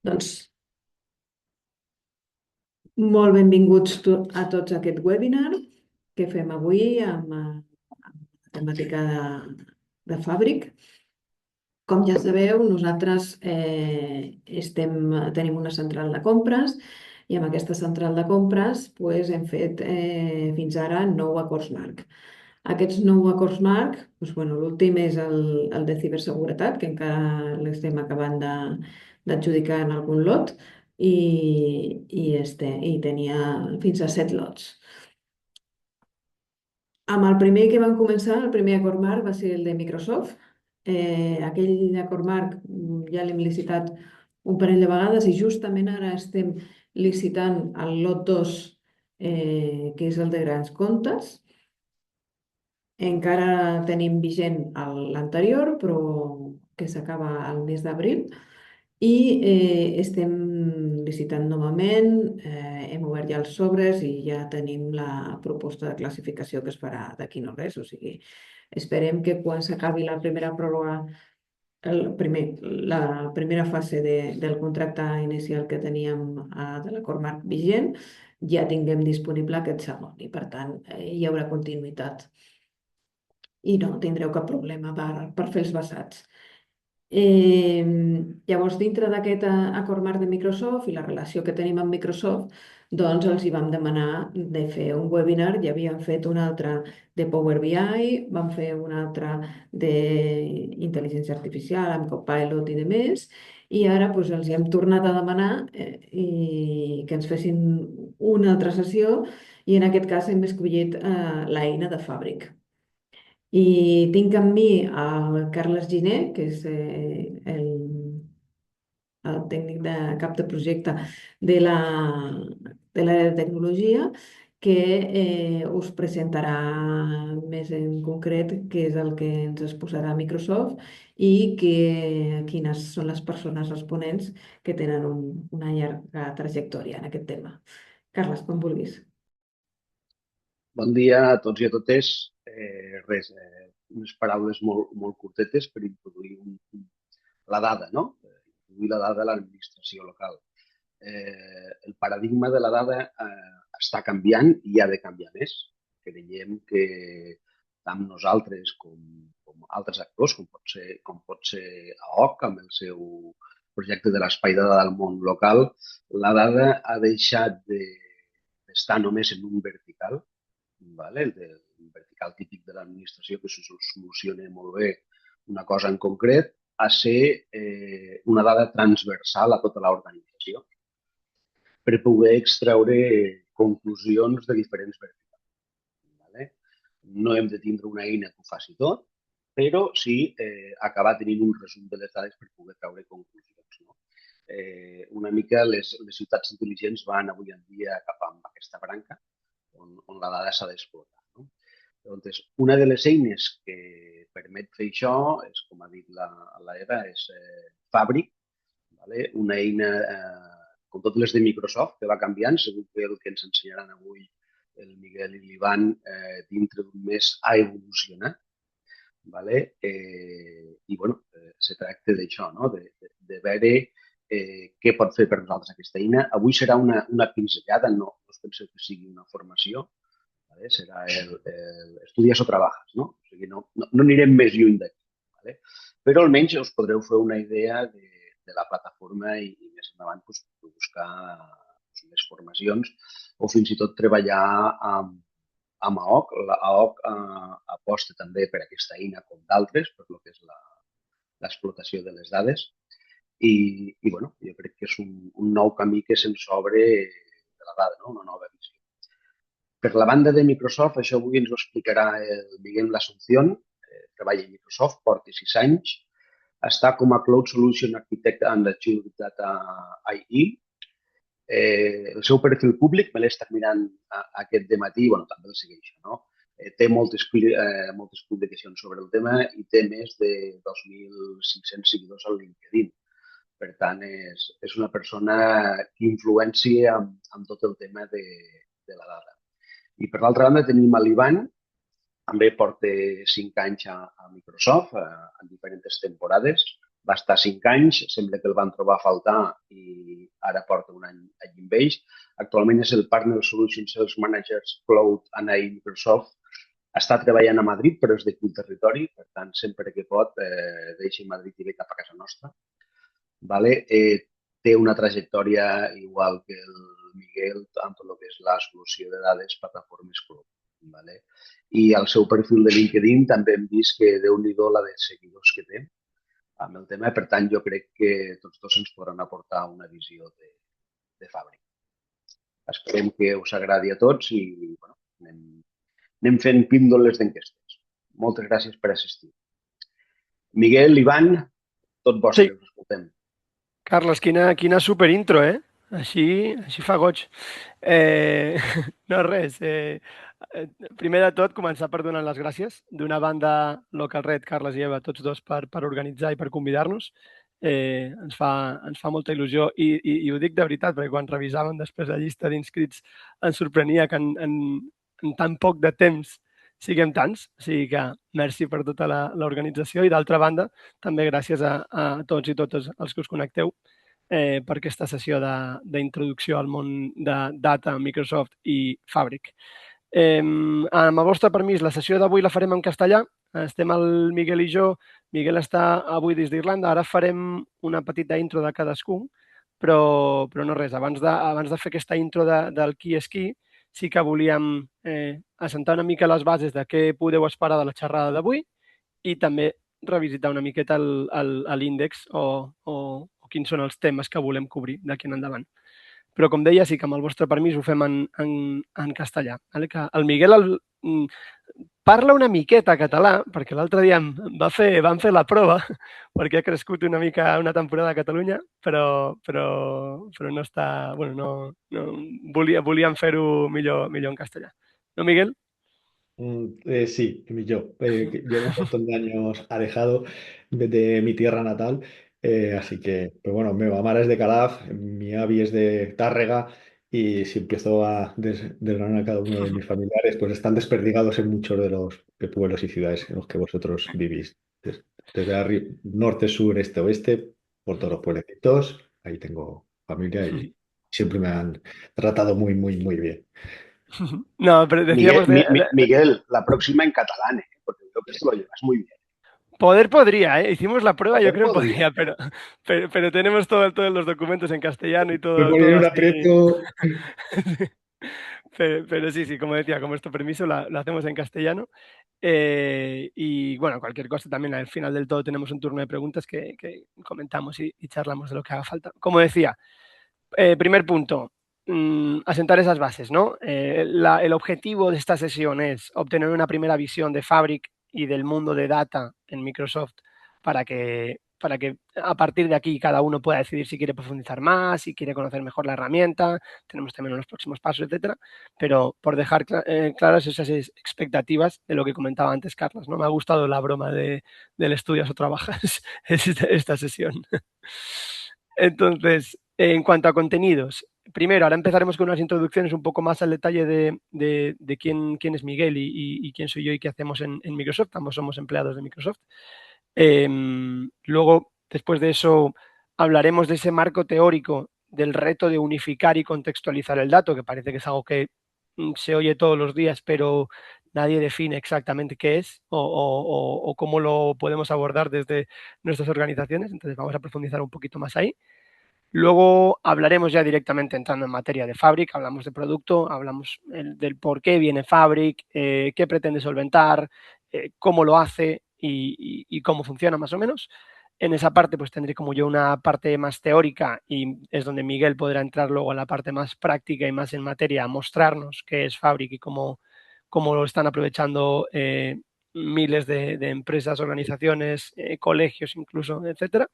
Doncs molt benvinguts a tots a aquest webinar que fem avui amb la temàtica de Fabric. Com ja sabeu, nosaltres tenim una central de compres i amb aquesta central de compres hem fet fins ara 9 acords marc. Aquests 9 acords marc, l'últim és el de ciberseguretat, que encara l'estem acabant d'adjudicar en algun lot, i tenia fins a 7 lots. Amb el primer que vam començar, el primer acord marc va ser el de Microsoft. Aquell acord marc ja l'hem licitat un parell de vegades i justament ara estem licitant el lot 2, que és el de grans comptes. Encara tenim vigent l'anterior, però que s'acaba el mes d'abril. I estem licitant novament, hem obert ja els sobres i ja tenim la proposta de classificació que es farà d'aquí no res. O sigui, esperem que quan s'acabi la primera pròrroga, la primera fase del contracte inicial que teníem de l'acord marc vigent, ja tinguem disponible aquest segon i, per tant, hi haurà continuïtat i no tindreu cap problema per fer els basats. Llavors, dintre d'aquest acord marc de Microsoft i la relació que tenim amb Microsoft, doncs els hi vam demanar de fer un webinar. Ja havíem fet un altre de Power BI, vam fer un altre d'intel·ligència artificial amb Copilot i de més, i ara els hi hem tornat a demanar que ens fessin una altra sessió, i en aquest cas hem escollit l'eina de Fabric. I tinc amb mi el Carles Giner, que és el tècnic de cap de projecte de l'àrea de tecnologia, que us presentarà més en concret què és el que ens exposarà Microsoft i quines són les persones responents que tenen una llarga trajectòria en aquest tema. Carles, quan vulguis. Bon dia a tots i a totes. Unes paraules molt curtetes per introduir la dada, no? Introduir la dada a l'administració local. El paradigma de la dada està canviant i ha de canviar més. Creiem que tant nosaltres com altres actors, com pot ser AOC amb el seu projecte de l'espai de dada al món local, la dada ha deixat d'estar només en un vertical, el vertical típic de l'administració, que se soluciona molt bé una cosa en concret, a ser una dada transversal a tota l'organització per poder extreure conclusions de diferents verticals. No hem de tindre una eina que ho faci tot, però sí acabar tenint un resum de les dades per poder treure conclusions. Una mica les ciutats intel·ligents van avui en dia cap a aquesta branca, on la dada s'ha d'explotar. Doncs una de les eines que permet fer això és, com ha dit l'Eva, és Fabric, una eina com totes les de Microsoft, que va canviant, segur que el que ens ensenyaran avui el Miguel i l'Ivan dintre d'un mes ha evolucionat. I, se tracta d'això, de veure què pot fer per nosaltres aquesta eina. Avui serà una pinzellada, no us penseu que sigui una formació, serà estudies o treballes, no? O sigui, no anirem més lluny d'aquí. Però almenys us podreu fer una idea de la plataforma i més endavant buscar les formacions o fins i tot treballar amb AOC. L'AOC aposta també per aquesta eina com d'altres, per lo que és l'explotació de les dades. I jo crec que és un nou camí que se'ns obre de la dada, una nova visió. Per la banda de Microsoft, això avui ens ho explicarà el Miguel L'Asunción, treballa a Microsoft, porta 6 anys, està com a Cloud Solution Architect en Azure Data IE. El seu perfil públic me l'he estat mirant aquest dematí, també el segueixo, no? Té moltes publicacions sobre el tema i té més de 2.500 seguidors al LinkedIn. Per tant, és una persona que influencia amb tot el tema de la dada. I per l'altra banda tenim l'Ivan, també porta 5 anys a Microsoft, en diferents temporades, va estar 5 anys, sembla que el van trobar a faltar i ara porta un any allí amb ells. Actualment és el Partner Solution Sales Managers Cloud NI Microsoft. Està treballant a Madrid, però és d'aquí el territori, per tant, sempre que pot, deixa Madrid i ve cap a casa nostra. Vale? Té una trajectòria igual que el Miguel amb tot el que és la solució de dades plataformes cloud. Vale? I al seu perfil de LinkedIn també hem vist que Déu-n'hi-do la de seguidors que té amb el tema. Per tant, jo crec que tots dos ens podran aportar una visió de fàbrica. Esperem que us agradi a tots i bueno, anem fent píndoles d'enquestes. Moltes gràcies per assistir. Miguel, Ivan, tot Sí, vostre, us escoltem. Carles, quina super intro, eh? Així fa goig. No, res. Primer de tot, començar per donar les gràcies. D'una banda, Local Red, Carles i Eva, tots dos per organitzar i per convidar-nos. Ens fa molta il·lusió i ho dic de veritat, perquè quan revisàvem després la llista d'inscrits ens sorprenia que en tan poc de temps siguem tants. O sigui que merci per tota l'organització i d'altra banda, també gràcies a tots i totes els que us connecteu per aquesta sessió d'introducció al món de Data, Microsoft i Fabric. Amb el vostre permís, la sessió d'avui la farem en castellà. Estem el Miguel i jo. Miguel està avui des d'Irlanda. Ara farem una petita intro de cadascú, però no res. Abans de fer aquesta intro del qui és qui, sí que volíem assentar una mica les bases de què podeu esperar de la xerrada d'avui i també revisitar una miqueta l'índex o quins són els temes que volem cobrir d'aquí en endavant. Però, com deia, sí que amb el vostre permís ho fem en castellà. Vale? Que el Miguel parla una miqueta català, perquè l'altre dia vam fer la prova, perquè ha crescut una mica una temporada a Catalunya, però no està... Bueno, no volíem fer-ho millor en castellà. No, Miguel? Sí, yo. Llevo un montón de años alejado de mi tierra natal, así que, pues bueno, mi mamá es de Calaf, mi avi es de Tárrega, y si empiezo a desgranar a cada uno de mis familiares, pues están desperdigados en muchos de los pueblos y ciudades en los que vosotros vivís. Desde norte, sur, este, oeste, por todos los pueblecitos, ahí tengo familia y siempre me han tratado muy, muy, muy bien. No, pero decíamos Miguel, la próxima en catalán, porque creo que esto lo llevas muy bien. Podría, ¿eh? Hicimos la prueba, yo creo que podría, pero tenemos todos los documentos en castellano y todo. Me ponía un aprieto. Pero sí, como decía, con vuestro permiso lo hacemos en castellano. Y bueno, cualquier cosa también al final del todo tenemos un turno de preguntas que comentamos y charlamos de lo que haga falta. Como decía, primer punto, asentar esas bases, ¿no? El objetivo de esta sesión es obtener una primera visión de Fabric y del mundo de data en Microsoft para que a partir de aquí cada uno pueda decidir si quiere profundizar más, si quiere conocer mejor la herramienta, tenemos también los próximos pasos, etcétera, pero por dejar claras esas expectativas de lo que comentaba antes Carlos, ¿no? Me ha gustado la broma del estudias o trabajas esta sesión. Entonces, en cuanto a contenidos, primero, ahora empezaremos con unas introducciones un poco más al detalle de quién es Miguel y quién soy yo y qué hacemos en Microsoft. Ambos somos empleados de Microsoft. Luego, después de eso, hablaremos de ese marco teórico del reto de unificar y contextualizar el dato, que parece que es algo que se oye todos los días, pero nadie define exactamente qué es o cómo lo podemos abordar desde nuestras organizaciones. Entonces vamos a profundizar un poquito más ahí. Luego hablaremos ya directamente entrando en materia de Fabric, hablamos de producto, hablamos del por qué viene Fabric, qué pretende solventar, cómo lo hace y cómo funciona más o menos. En esa parte pues tendré como yo una parte más teórica y es donde Miguel podrá entrar luego en la parte más práctica y más en materia a mostrarnos qué es Fabric y cómo lo están aprovechando miles de empresas, organizaciones, colegios incluso, etcétera.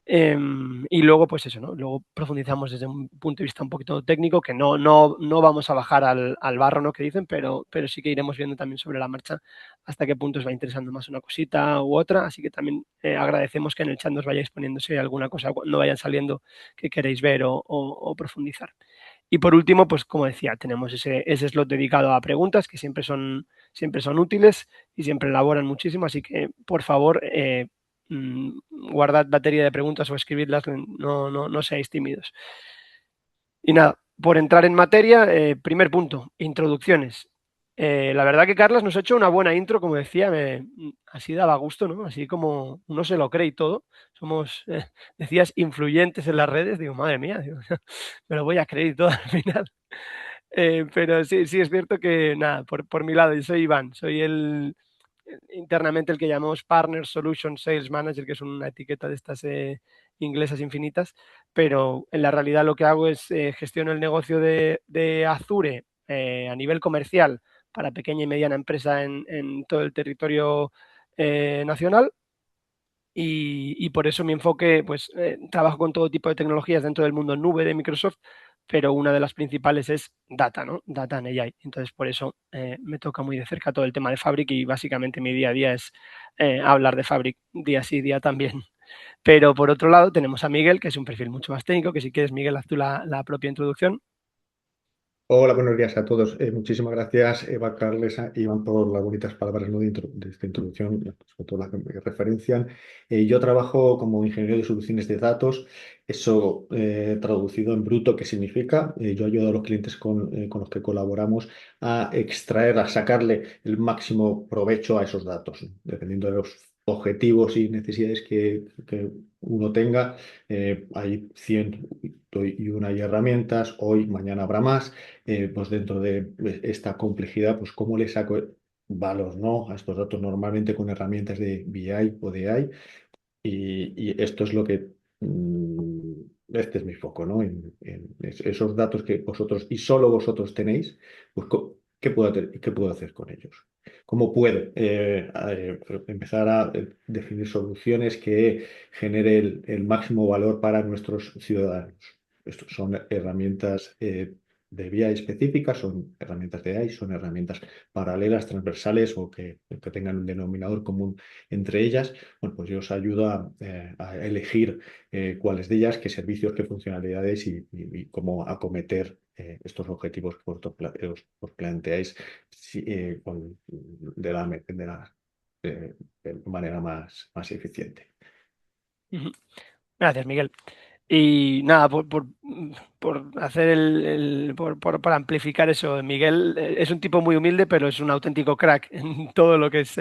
Y luego, pues eso, ¿no? Luego profundizamos desde un punto de vista un poquito técnico, que no vamos a bajar al barro, ¿no? Que dicen, pero sí que iremos viendo también sobre la marcha hasta qué punto os va interesando más una cosita u otra. Así que también agradecemos que en el chat nos vayáis poniéndose alguna cosa cuando vayan saliendo que queréis ver o profundizar. Y por último, pues como decía, tenemos ese slot dedicado a preguntas que siempre son útiles y siempre elaboran muchísimo. Así que, por favor, guardad batería de preguntas o escribidlas, no seáis tímidos. Y nada, por entrar en materia, primer punto, introducciones. La verdad que Carlas nos ha hecho una buena intro, como decía, así daba gusto, ¿no? Así como uno se lo cree y todo. Somos, decías, influyentes en las redes. Digo, madre mía, digo, me lo voy a creer y todo al final. Pero sí, sí es cierto que, nada, por mi lado, yo soy Iván, soy internamente el que llamamos Partner Solution Sales Manager, que es una etiqueta de estas inglesas infinitas, pero en la realidad lo que hago es gestiono el negocio de Azure a nivel comercial para pequeña y mediana empresa en todo el territorio nacional y por eso mi enfoque, pues trabajo con todo tipo de tecnologías dentro del mundo nube de Microsoft, pero una de las principales es data, ¿no? Data and AI. Entonces, por eso me toca muy de cerca todo el tema de Fabric y básicamente mi día a día es hablar de Fabric día sí, día también. Pero por otro lado tenemos a Miguel, que es un perfil mucho más técnico, que si quieres, Miguel, haz tú la propia introducción. Hola, buenos días a todos. Muchísimas gracias, Eva, Carles, Iván, por las bonitas palabras, ¿no? De esta introducción, sobre todo las que me referencian. Yo trabajo como ingeniero de soluciones de datos. Eso, traducido en bruto, ¿qué significa? Yo ayudo a los clientes con los que colaboramos a extraer, a sacarle el máximo provecho a esos datos, ¿no? Dependiendo de los objetivos y necesidades que uno tenga. Hay 101 y herramientas, hoy, mañana habrá más. Pues dentro de esta complejidad, pues cómo le saco valor, ¿no? A estos datos normalmente con herramientas de BI o de AI. Y esto es lo que, este es mi foco, ¿no? En esos datos que vosotros y solo vosotros tenéis, pues qué puedo hacer con ellos? ¿Cómo puedo empezar a definir soluciones que genere el máximo valor para nuestros ciudadanos? Estos son herramientas de vía específicas, son herramientas de AI, son herramientas paralelas, transversales o que tengan un denominador común entre ellas. Bueno, pues yo os ayudo a elegir cuáles de ellas, qué servicios, qué funcionalidades y cómo acometer estos objetivos que os planteáis de manera más eficiente. Gracias, Miguel. Y nada, por hacer por amplificar eso, Miguel es un tipo muy humilde, pero es un auténtico crack en todo lo que es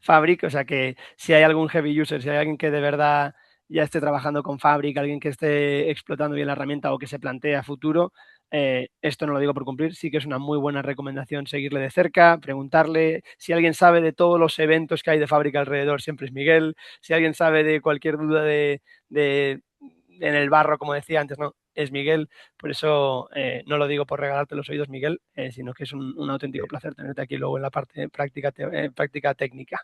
Fabric. O sea que si hay algún heavy user, si hay alguien que de verdad ya esté trabajando con Fabric, alguien que esté explotando bien la herramienta o que se plantea futuro, esto no lo digo por cumplir, sí que es una muy buena recomendación seguirle de cerca, preguntarle. Si alguien sabe de todos los eventos que hay de Fabric alrededor, siempre es Miguel. Si alguien sabe de cualquier duda de en el barro, como decía antes, no, es Miguel. Por eso no lo digo por regalarte los oídos, Miguel, sino que es un auténtico placer tenerte aquí luego en la parte práctica técnica.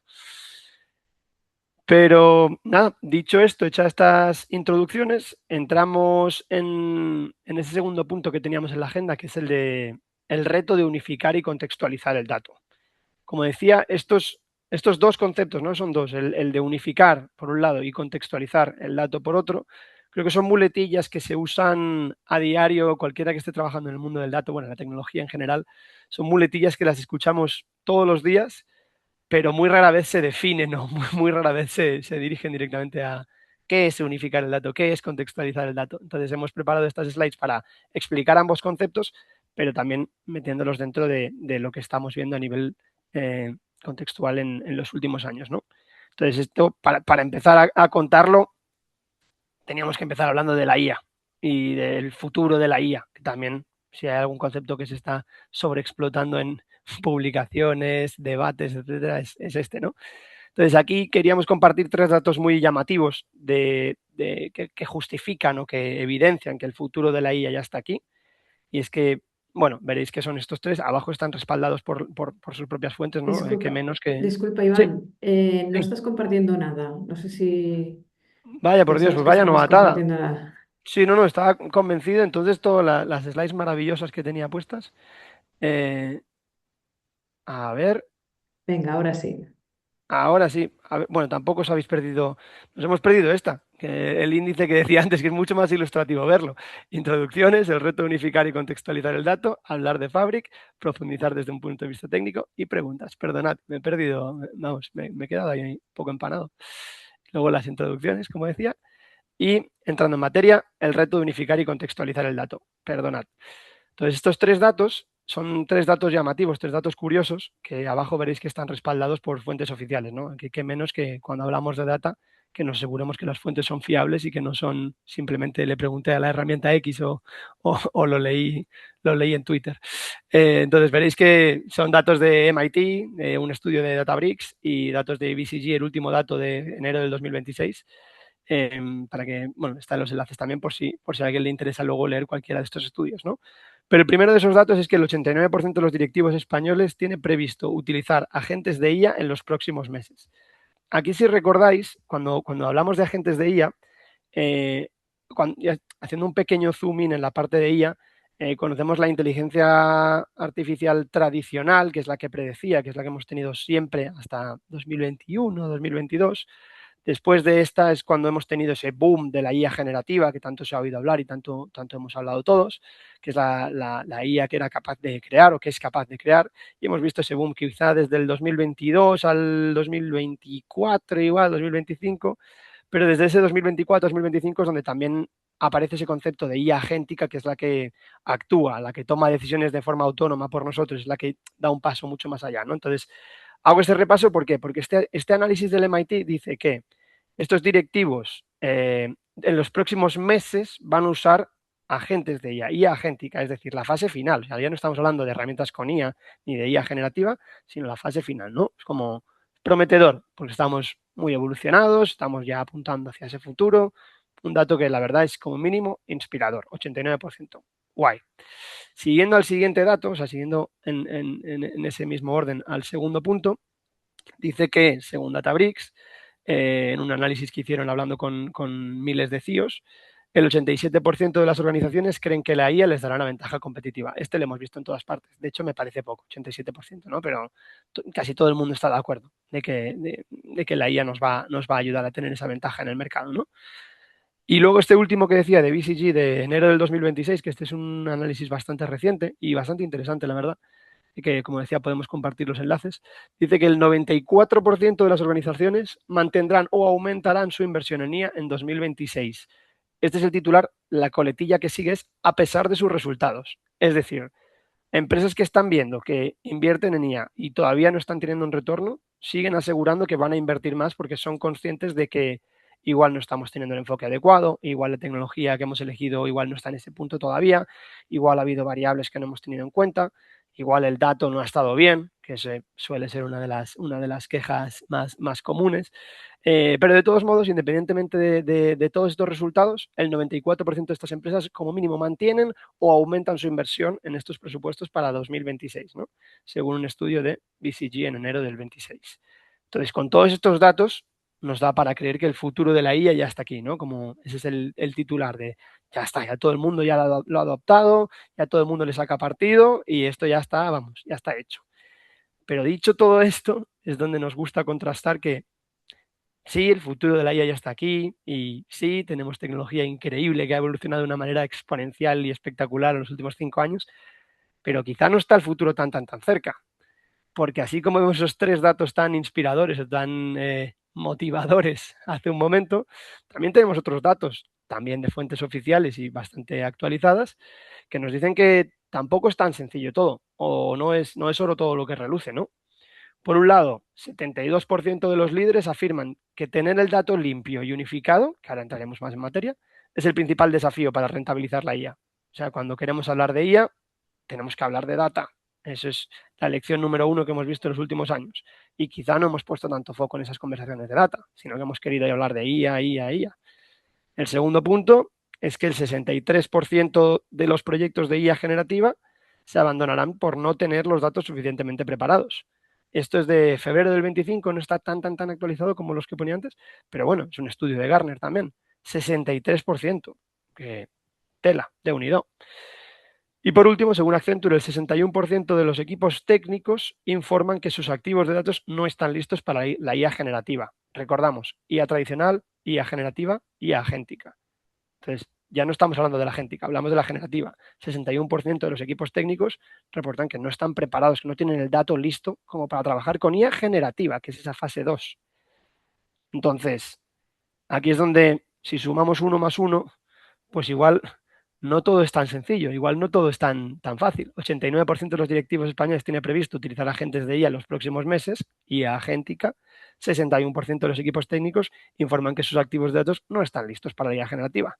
Pero nada, dicho esto, hechas estas introducciones, entramos en ese segundo punto que teníamos en la agenda, que es el reto de unificar y contextualizar el dato. Como decía, estos dos conceptos, ¿no? Son dos, el de unificar por un lado y contextualizar el dato por otro, creo que son muletillas que se usan a diario, cualquiera que esté trabajando en el mundo del dato, bueno, la tecnología en general, son muletillas que las escuchamos todos los días, pero muy rara vez se definen o muy rara vez se dirigen directamente a qué es unificar el dato, qué es contextualizar el dato. Entonces hemos preparado estas slides para explicar ambos conceptos, pero también metiéndolos dentro de lo que estamos viendo a nivel contextual en los últimos años, ¿no? Entonces, esto, para empezar a contarlo, teníamos que empezar hablando de la IA y del futuro de la IA, que también, si hay algún concepto que se está sobreexplotando en publicaciones, debates, etcétera, es este, ¿no? Entonces, aquí queríamos compartir tres datos muy llamativos que justifican o que evidencian que el futuro de la IA ya está aquí. Y es que, bueno, veréis que son estos tres. Abajo están respaldados por sus propias fuentes, ¿no? Que Disculpa, menos que... disculpa, Sí, Iván, no sí. estás compartiendo nada. No sé si Vaya por Dios, pensabas pues que vaya estabas novatada. compartiendo nada. Sí, no, estaba convencido. Entonces, todas las slides maravillosas que tenía puestas. eh, a ver, Venga, ahora sí. ahora sí. A ver, bueno, tampoco os habéis perdido. Nos hemos perdido esta, que el índice que decía antes, que es mucho más ilustrativo verlo. Introducciones, el reto de unificar y contextualizar el dato, hablar de Fabric, profundizar desde un punto de vista técnico y preguntas. Perdonad, me he perdido, vamos, me he quedado ahí un poco empanado. luego las introducciones, como decía. Y entrando en materia, el reto de unificar y contextualizar el dato. Perdonad. Entonces, estos 3 datos son 3 datos llamativos, 3 datos curiosos, que abajo veréis que están respaldados por fuentes oficiales, ¿no? Aquí qué menos que cuando hablamos de data, que nos aseguremos que las fuentes son fiables y que no son simplemente le pregunté a la herramienta X o lo leí en Twitter. Entonces veréis que son datos de MIT, un estudio de Databricks y datos de BCG, el último dato de enero del 2026. Para que, bueno, están los enlaces también por si a alguien le interesa luego leer cualquiera de estos estudios, ¿no? Pero el primero de esos datos es que el 89% de los directivos españoles tiene previsto utilizar agentes de IA en los próximos meses. Aquí, si recordáis, cuando hablamos de agentes de IA, haciendo un pequeño zoom in en la parte de IA, conocemos la inteligencia artificial tradicional, que es la que predecía, que es la que hemos tenido siempre hasta 2021, 2022. Después de esta es cuando hemos tenido ese boom de la IA generativa, que tanto se ha oído hablar y tanto hemos hablado todos, que es la IA que era capaz de crear o que es capaz de crear. Y hemos visto ese boom quizá desde el 2022 al 2024, igual, 2025, pero desde ese 2024-2025 es donde también aparece ese concepto de IA agéntica, que es la que actúa, la que toma decisiones de forma autónoma por nosotros, es la que da un paso mucho más allá, ¿no? Entonces, hago este repaso, ¿por qué? Porque este análisis del MIT dice que estos directivos en los próximos meses van a usar agentes de IA agéntica, es decir, la fase final. O sea, ya no estamos hablando de herramientas con IA ni de IA generativa, sino la fase final, ¿no? Es como prometedor, porque estamos muy evolucionados, estamos ya apuntando hacia ese futuro. Un dato que la verdad es como mínimo inspirador, 89%. Guay. Siguiendo al siguiente dato, o sea, siguiendo en ese mismo orden al segundo punto, dice que, según Databricks, en un análisis que hicieron hablando con miles de CIOs, el 87% de las organizaciones creen que la IA les dará una ventaja competitiva. Este lo hemos visto en todas partes. De hecho, me parece poco, 87%, ¿no? Pero casi todo el mundo está de acuerdo de que la IA nos va a ayudar a tener esa ventaja en el mercado, ¿no? Y luego este último que decía de BCG de enero del 2026, que este es un análisis bastante reciente y bastante interesante, la verdad, y que, como decía, podemos compartir los enlaces, dice que el 94% de las organizaciones mantendrán o aumentarán su inversión en IA en 2026. Este es el titular, la coletilla que sigue es a pesar de sus resultados. Es decir, empresas que están viendo que invierten en IA y todavía no están teniendo un retorno, siguen asegurando que van a invertir más porque son conscientes de que igual no estamos teniendo el enfoque adecuado, igual la tecnología que hemos elegido igual no está en ese punto todavía, igual ha habido variables que no hemos tenido en cuenta, igual el dato no ha estado bien, que suele ser una de las quejas más comunes. Pero de todos modos, independientemente de todos estos resultados, el 94% de estas empresas como mínimo mantienen o aumentan su inversión en estos presupuestos para 2026, ¿no? Según un estudio de BCG en enero del 26. Entonces, con todos estos datos, nos da para creer que el futuro de la IA ya está aquí, ¿no? Como ese es el titular de ya está, ya todo el mundo ya lo ha adoptado, ya todo el mundo le saca partido y esto ya está, vamos, ya está hecho. Pero dicho todo esto, es donde nos gusta contrastar que sí, el futuro de la IA ya está aquí y sí, tenemos tecnología increíble que ha evolucionado de una manera exponencial y espectacular en los últimos 5 años, pero quizá no está el futuro tan cerca, porque así como vemos esos 3 datos tan inspiradores o tan motivadores hace un momento, también tenemos otros datos, también de fuentes oficiales y bastante actualizadas, que nos dicen que tampoco es tan sencillo todo, o no es oro todo lo que reluce, ¿no? Por un lado, 72% de los líderes afirman que tener el dato limpio y unificado, que ahora entraremos más en materia, es el principal desafío para rentabilizar la IA. O sea, cuando queremos hablar de IA, tenemos que hablar de data. Eso es la lección número 1 que hemos visto en los últimos años. Y quizá no hemos puesto tanto foco en esas conversaciones de data, sino que hemos querido hablar de IA. El segundo punto es que el 63% de los proyectos de IA generativa se abandonarán por no tener los datos suficientemente preparados. Esto es de febrero del 25, no está tan actualizado como los que ponía antes, pero bueno, es un estudio de Gartner también. 63%, que tela de unido. Y por último, según Accenture, el 61% de los equipos técnicos informan que sus activos de datos no están listos para la IA generativa. Recordamos, IA tradicional, IA generativa, IA agéntica. Entonces, ya no estamos hablando de la agéntica, hablamos de la generativa. 61% de los equipos técnicos reportan que no están preparados, que no tienen el dato listo como para trabajar con IA generativa, que es esa fase 2. Entonces, aquí es donde si sumamos 1 más 1, pues igual no todo es tan sencillo, igual no todo es tan fácil. 89% de los directivos españoles tiene previsto utilizar agentes de IA en los próximos meses, IA agéntica. 61% de los equipos técnicos informan que sus activos de datos no están listos para la IA generativa.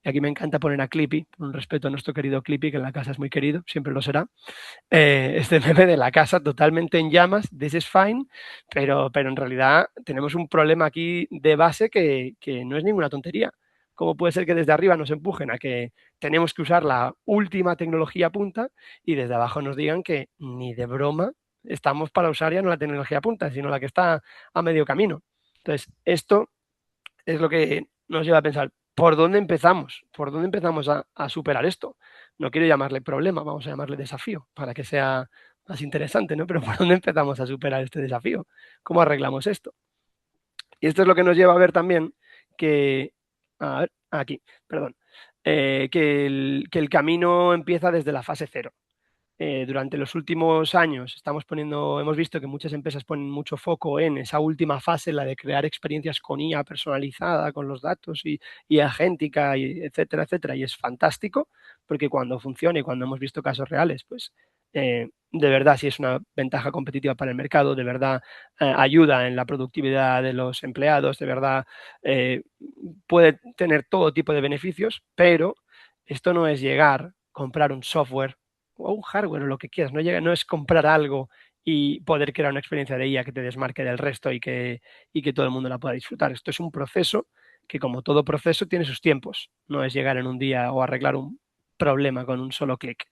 Y aquí me encanta poner a Clippy, por un respeto a nuestro querido Clippy, que en la casa es muy querido, siempre lo será. Este meme de la casa totalmente en llamas, this is fine, pero en realidad tenemos un problema aquí de base que no es ninguna tontería. ¿Cómo puede ser que desde arriba nos empujen a que tenemos que usar la última tecnología punta y desde abajo nos digan que ni de broma estamos para usar ya no la tecnología punta, sino la que está a medio camino? Entonces, esto es lo que nos lleva a pensar, ¿por dónde empezamos? ¿Por dónde empezamos a superar esto? No quiero llamarle problema, vamos a llamarle desafío, para que sea más interesante, ¿no? Pero ¿por dónde empezamos a superar este desafío? ¿Cómo arreglamos esto? Y esto es lo que nos lleva a ver también que, a ver, aquí, perdón, que el camino empieza desde la fase cero. Durante los últimos años hemos visto que muchas empresas ponen mucho foco en esa última fase, la de crear experiencias con IA personalizada, con los datos y agéntica, y etcétera, etcétera. Y es fantástico porque cuando funciona y cuando hemos visto casos reales, pues de verdad sí es una ventaja competitiva para el mercado, de verdad ayuda en la productividad de los empleados, de verdad eh, puede tener todo tipo de beneficios, pero esto no es llegar, comprar un software o un hardware o lo que quieras, no es comprar algo y poder crear una experiencia de IA que te desmarque del resto y que todo el mundo la pueda disfrutar. Esto es un proceso que, como todo proceso, tiene sus tiempos. No es llegar en un día o arreglar un problema con un solo clic.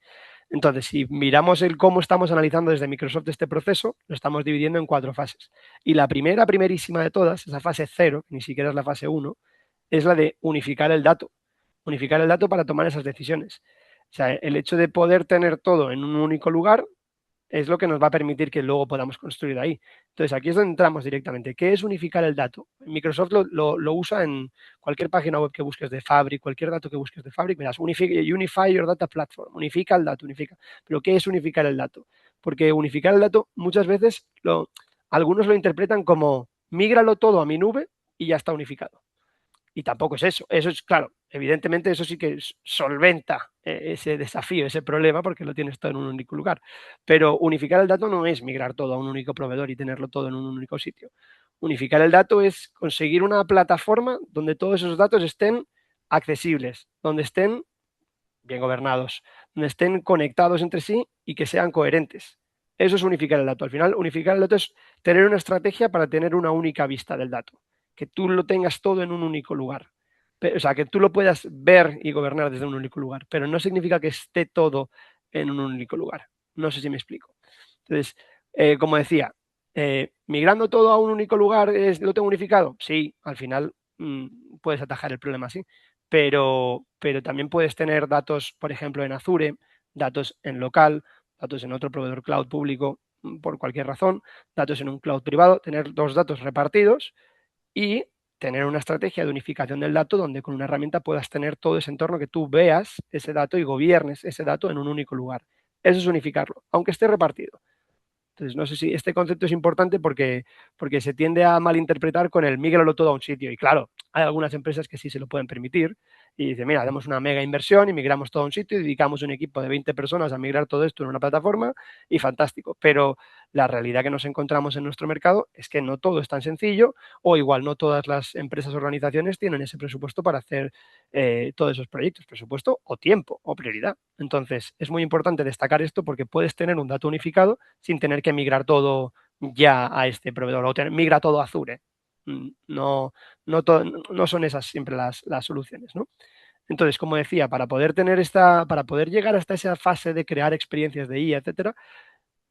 Entonces, si miramos el cómo estamos analizando desde Microsoft este proceso, lo estamos dividiendo en 4 fases. Y la primerísima de todas, esa fase 0, que ni siquiera es la fase 1, es la de unificar el dato. Unificar el dato para tomar esas decisiones. O sea, el hecho de poder tener todo en un único lugar es lo que nos va a permitir que luego podamos construir ahí. Entonces, aquí es donde entramos directamente. ¿Qué es unificar el dato? Microsoft lo usa en cualquier página web que busques de Fabric, cualquier dato que busques de Fabric, verás, unify your data platform, unifica el dato, unifica. Pero ¿qué es unificar el dato? Porque unificar el dato muchas veces algunos lo interpretan como mígralo todo a mi nube y ya está unificado. Y tampoco es eso. Eso es, claro, evidentemente eso sí que solventa ese desafío, ese problema, porque lo tienes todo en un único lugar. Pero unificar el dato no es migrar todo a un único proveedor y tenerlo todo en un único sitio. Unificar el dato es conseguir una plataforma donde todos esos datos estén accesibles, donde estén bien gobernados, donde estén conectados entre sí y que sean coherentes. Eso es unificar el dato. Al final, unificar el dato es tener una estrategia para tener una única vista del dato, que tú lo tengas todo en un único lugar. O sea, que tú lo puedas ver y gobernar desde un único lugar, pero no significa que esté todo en un único lugar. No sé si me explico. Entonces, como decía, migrando todo a un único lugar, ¿lo tengo unificado? Sí, al final puedes atajar el problema así, pero también puedes tener datos, por ejemplo, en Azure, datos en local, datos en otro proveedor cloud público por cualquier razón, datos en un cloud privado, tener dos datos repartidos y tener una estrategia de unificación del dato donde con una herramienta puedas tener todo ese entorno, que tú veas ese dato y gobiernes ese dato en un único lugar. Eso es unificarlo, aunque esté repartido. Entonces, no sé si este concepto es importante porque se tiende a malinterpretar con el mígralo todo a un sitio. Y claro, hay algunas empresas que sí se lo pueden permitir y dicen, mira, hacemos una mega inversión y migramos todo a un sitio y dedicamos un equipo de 20 personas a migrar todo esto en una plataforma y fantástico. Pero la realidad que nos encontramos en nuestro mercado es que no todo es tan sencillo o igual no todas las empresas o organizaciones tienen ese presupuesto para hacer todos esos proyectos, presupuesto o tiempo o prioridad. Entonces, es muy importante destacar esto porque puedes tener un dato unificado sin tener que migrar todo ya a este proveedor o migra todo a Azure. No, no son esas siempre las soluciones, ¿no? Entonces, como decía, para poder llegar hasta esa fase de crear experiencias de IA, etcétera,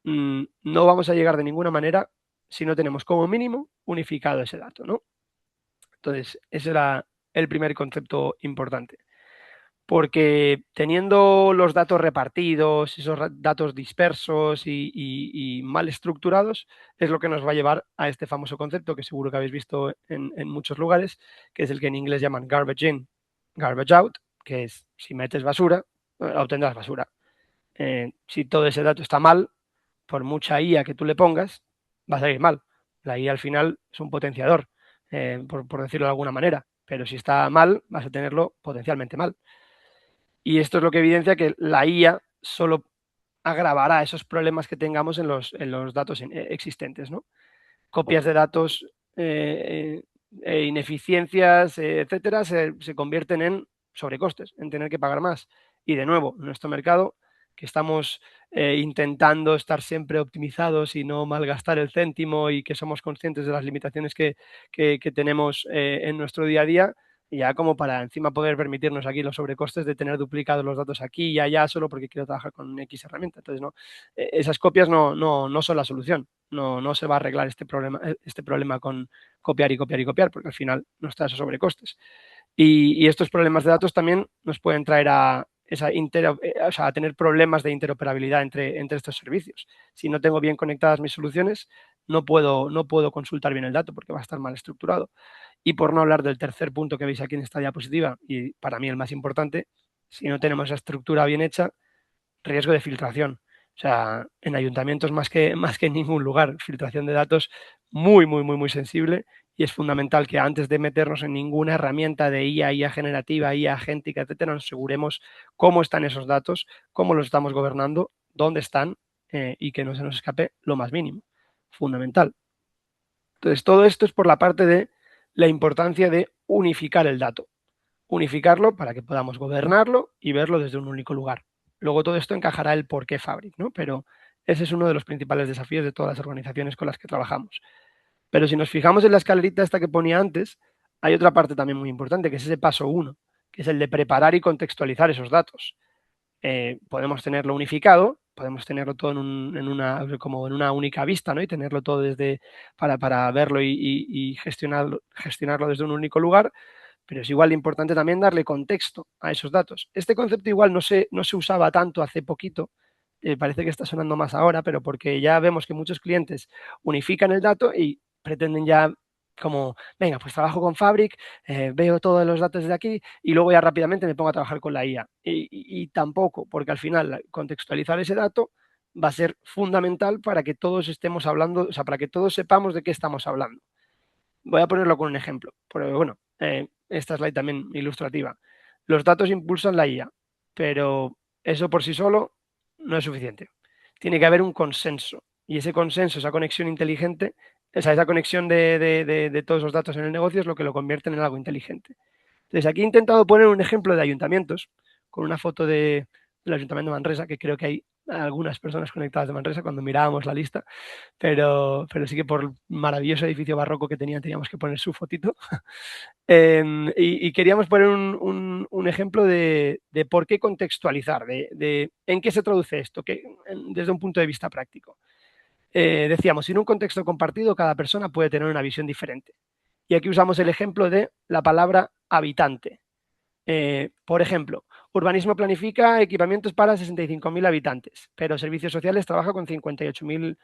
no vamos a llegar de ninguna manera si no tenemos como mínimo unificado ese dato, ¿no? Entonces, ese era el primer concepto importante. Porque teniendo los datos repartidos, esos datos dispersos y mal estructurados, es lo que nos va a llevar a este famoso concepto que seguro que habéis visto en muchos lugares, que es el que en inglés llaman garbage in, garbage out, que es si metes basura, obtendrás basura. Si todo ese dato está mal, por mucha IA que tú le pongas, va a salir mal. La IA al final es un potenciador. por decirlo de alguna manera. Pero si está mal, vas a tenerlo potencialmente mal. Y esto es lo que evidencia que la IA solo agravará esos problemas que tengamos en los datos existentes, ¿no? Copias de datos, ineficiencias, etcétera, se convierten en sobrecostes, en tener que pagar más. Y de nuevo, en nuestro mercado, que estamos intentando estar siempre optimizados y no malgastar el céntimo y que somos conscientes de las limitaciones que tenemos en nuestro día a día, ya como para encima poder permitirnos aquí los sobrecostes de tener duplicados los datos aquí y allá solo porque quiero trabajar con X herramienta. Entonces, no, esas copias no son la solución. No se va a arreglar este problema con copiar y copiar y copiar, porque al final nos trae esos sobrecostes. Y estos problemas de datos también nos pueden traer a tener problemas de interoperabilidad entre estos servicios. Si no tengo bien conectadas mis soluciones, no puedo consultar bien el dato porque va a estar mal estructurado. Y por no hablar del tercer punto que veis aquí en esta diapositiva, y para mí el más importante, si no tenemos esa estructura bien hecha, riesgo de filtración. O sea, en ayuntamientos más que en ningún lugar, filtración de datos muy sensible, y es fundamental que antes de meternos en ninguna herramienta de IA generativa, IA agéntica, etcétera, nos aseguremos cómo están esos datos, cómo los estamos gobernando, dónde están, y que no se nos escape lo más mínimo. Fundamental. Entonces, todo esto es por la parte de la importancia de unificar el dato. Unificarlo para que podamos gobernarlo y verlo desde un único lugar. Luego todo esto encajará el por qué Fabric, ¿no? Pero ese es uno de los principales desafíos de todas las organizaciones con las que trabajamos. Pero si nos fijamos en la escalerita esta que ponía antes, hay otra parte también muy importante, que es ese paso 1, que es el de preparar y contextualizar esos datos. Podemos tenerlo unificado, podemos tenerlo todo como en una única vista, ¿no? Y tenerlo todo para verlo y gestionarlo desde un único lugar, pero es igual de importante también darle contexto a esos datos. Este concepto igual no se usaba tanto hace poquito, parece que está sonando más ahora, pero porque ya vemos que muchos clientes unifican el dato y pretenden ya como, venga, pues trabajo con Fabric, veo todos los datos de aquí y luego ya rápidamente me pongo a trabajar con la IA. Y tampoco, porque al final contextualizar ese dato va a ser fundamental para que todos estemos hablando, o sea, para que todos sepamos de qué estamos hablando. Voy a ponerlo con un ejemplo, porque bueno, esta slide también ilustrativa. Los datos impulsan la IA, pero eso por sí solo no es suficiente. Tiene que haber un consenso, y ese consenso, esa conexión inteligente, esa conexión de todos los datos en el negocio es lo que lo convierte en algo inteligente. Entonces, aquí he intentado poner un ejemplo de ayuntamientos con una foto del Ayuntamiento de Manresa, que creo que hay algunas personas conectadas de Manresa cuando mirábamos la lista, pero sí que por el maravilloso edificio barroco que teníamos que poner su fotito. Y queríamos poner un ejemplo de por qué contextualizar, de en qué se traduce esto, desde un punto de vista práctico. Decíamos, en un contexto compartido cada persona puede tener una visión diferente. Y aquí usamos el ejemplo de la palabra habitante. Por ejemplo, urbanismo planifica equipamientos para 65.000 habitantes, pero servicios sociales trabaja con 58.000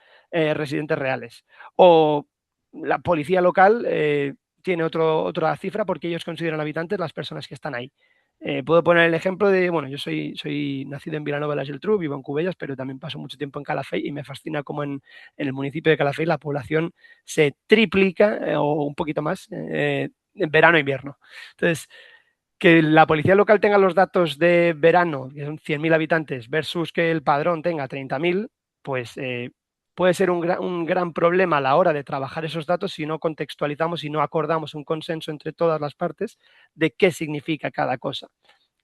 residentes reales. O la policía local tiene otra cifra porque ellos consideran habitantes las personas que están ahí. Puedo poner el ejemplo de, bueno, yo soy nacido en Vilanova de la Geltrú, vivo en Cubellas, pero también paso mucho tiempo en Calafell y me fascina cómo en el municipio de Calafell la población se triplica o un poquito más en verano e invierno. Entonces, que la policía local tenga los datos de verano, que son 100.000 habitantes, versus que el padrón tenga 30.000, pues puede ser un gran problema a la hora de trabajar esos datos si no contextualizamos y no acordamos un consenso entre todas las partes de qué significa cada cosa.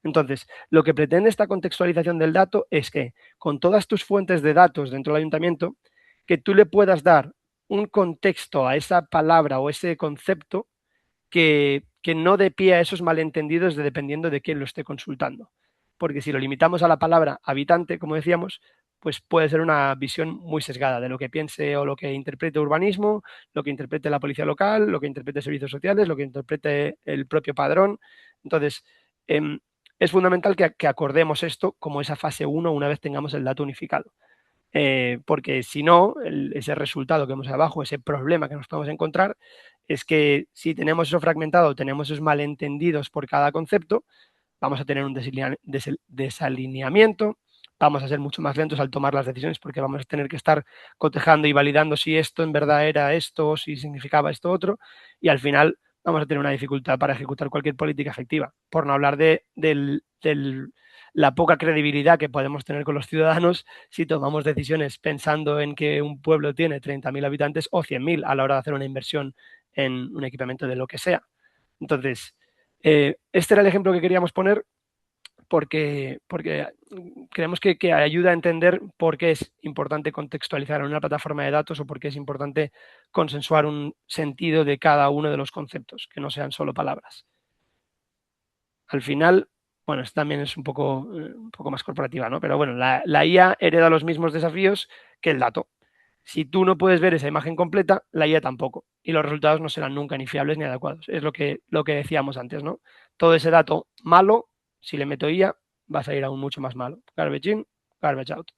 Entonces, lo que pretende esta contextualización del dato es que con todas tus fuentes de datos dentro del ayuntamiento, que tú le puedas dar un contexto a esa palabra o ese concepto que no dé pie a esos malentendidos dependiendo de quién lo esté consultando. Porque si lo limitamos a la palabra habitante, como decíamos, pues puede ser una visión muy sesgada de lo que piense o lo que interprete urbanismo, lo que interprete la policía local, lo que interprete servicios sociales, lo que interprete el propio padrón. Entonces, es fundamental que acordemos esto como esa fase 1 una vez tengamos el dato unificado. Porque si no, ese resultado que vemos abajo, ese problema que nos podemos encontrar, es que si tenemos eso fragmentado, tenemos esos malentendidos por cada concepto, vamos a tener un desalineamiento, vamos a ser mucho más lentos al tomar las decisiones porque vamos a tener que estar cotejando y validando si esto en verdad era esto o si significaba esto otro, y al final vamos a tener una dificultad para ejecutar cualquier política efectiva, por no hablar de la poca credibilidad que podemos tener con los ciudadanos si tomamos decisiones pensando en que un pueblo tiene 30.000 habitantes o 100.000 a la hora de hacer una inversión en un equipamiento de lo que sea. Entonces, este era el ejemplo que queríamos poner porque creemos que ayuda a entender por qué es importante contextualizar en una plataforma de datos o por qué es importante consensuar un sentido de cada uno de los conceptos, que no sean solo palabras. Al final, bueno, esto también es un poco más corporativa, ¿no? Pero bueno, la IA hereda los mismos desafíos que el dato. Si tú no puedes ver esa imagen completa, la IA tampoco. Y los resultados no serán nunca ni fiables ni adecuados. Es lo que decíamos antes, ¿no? Todo ese dato malo, si le meto IA, va a salir aún mucho más malo. Garbage in, garbage out.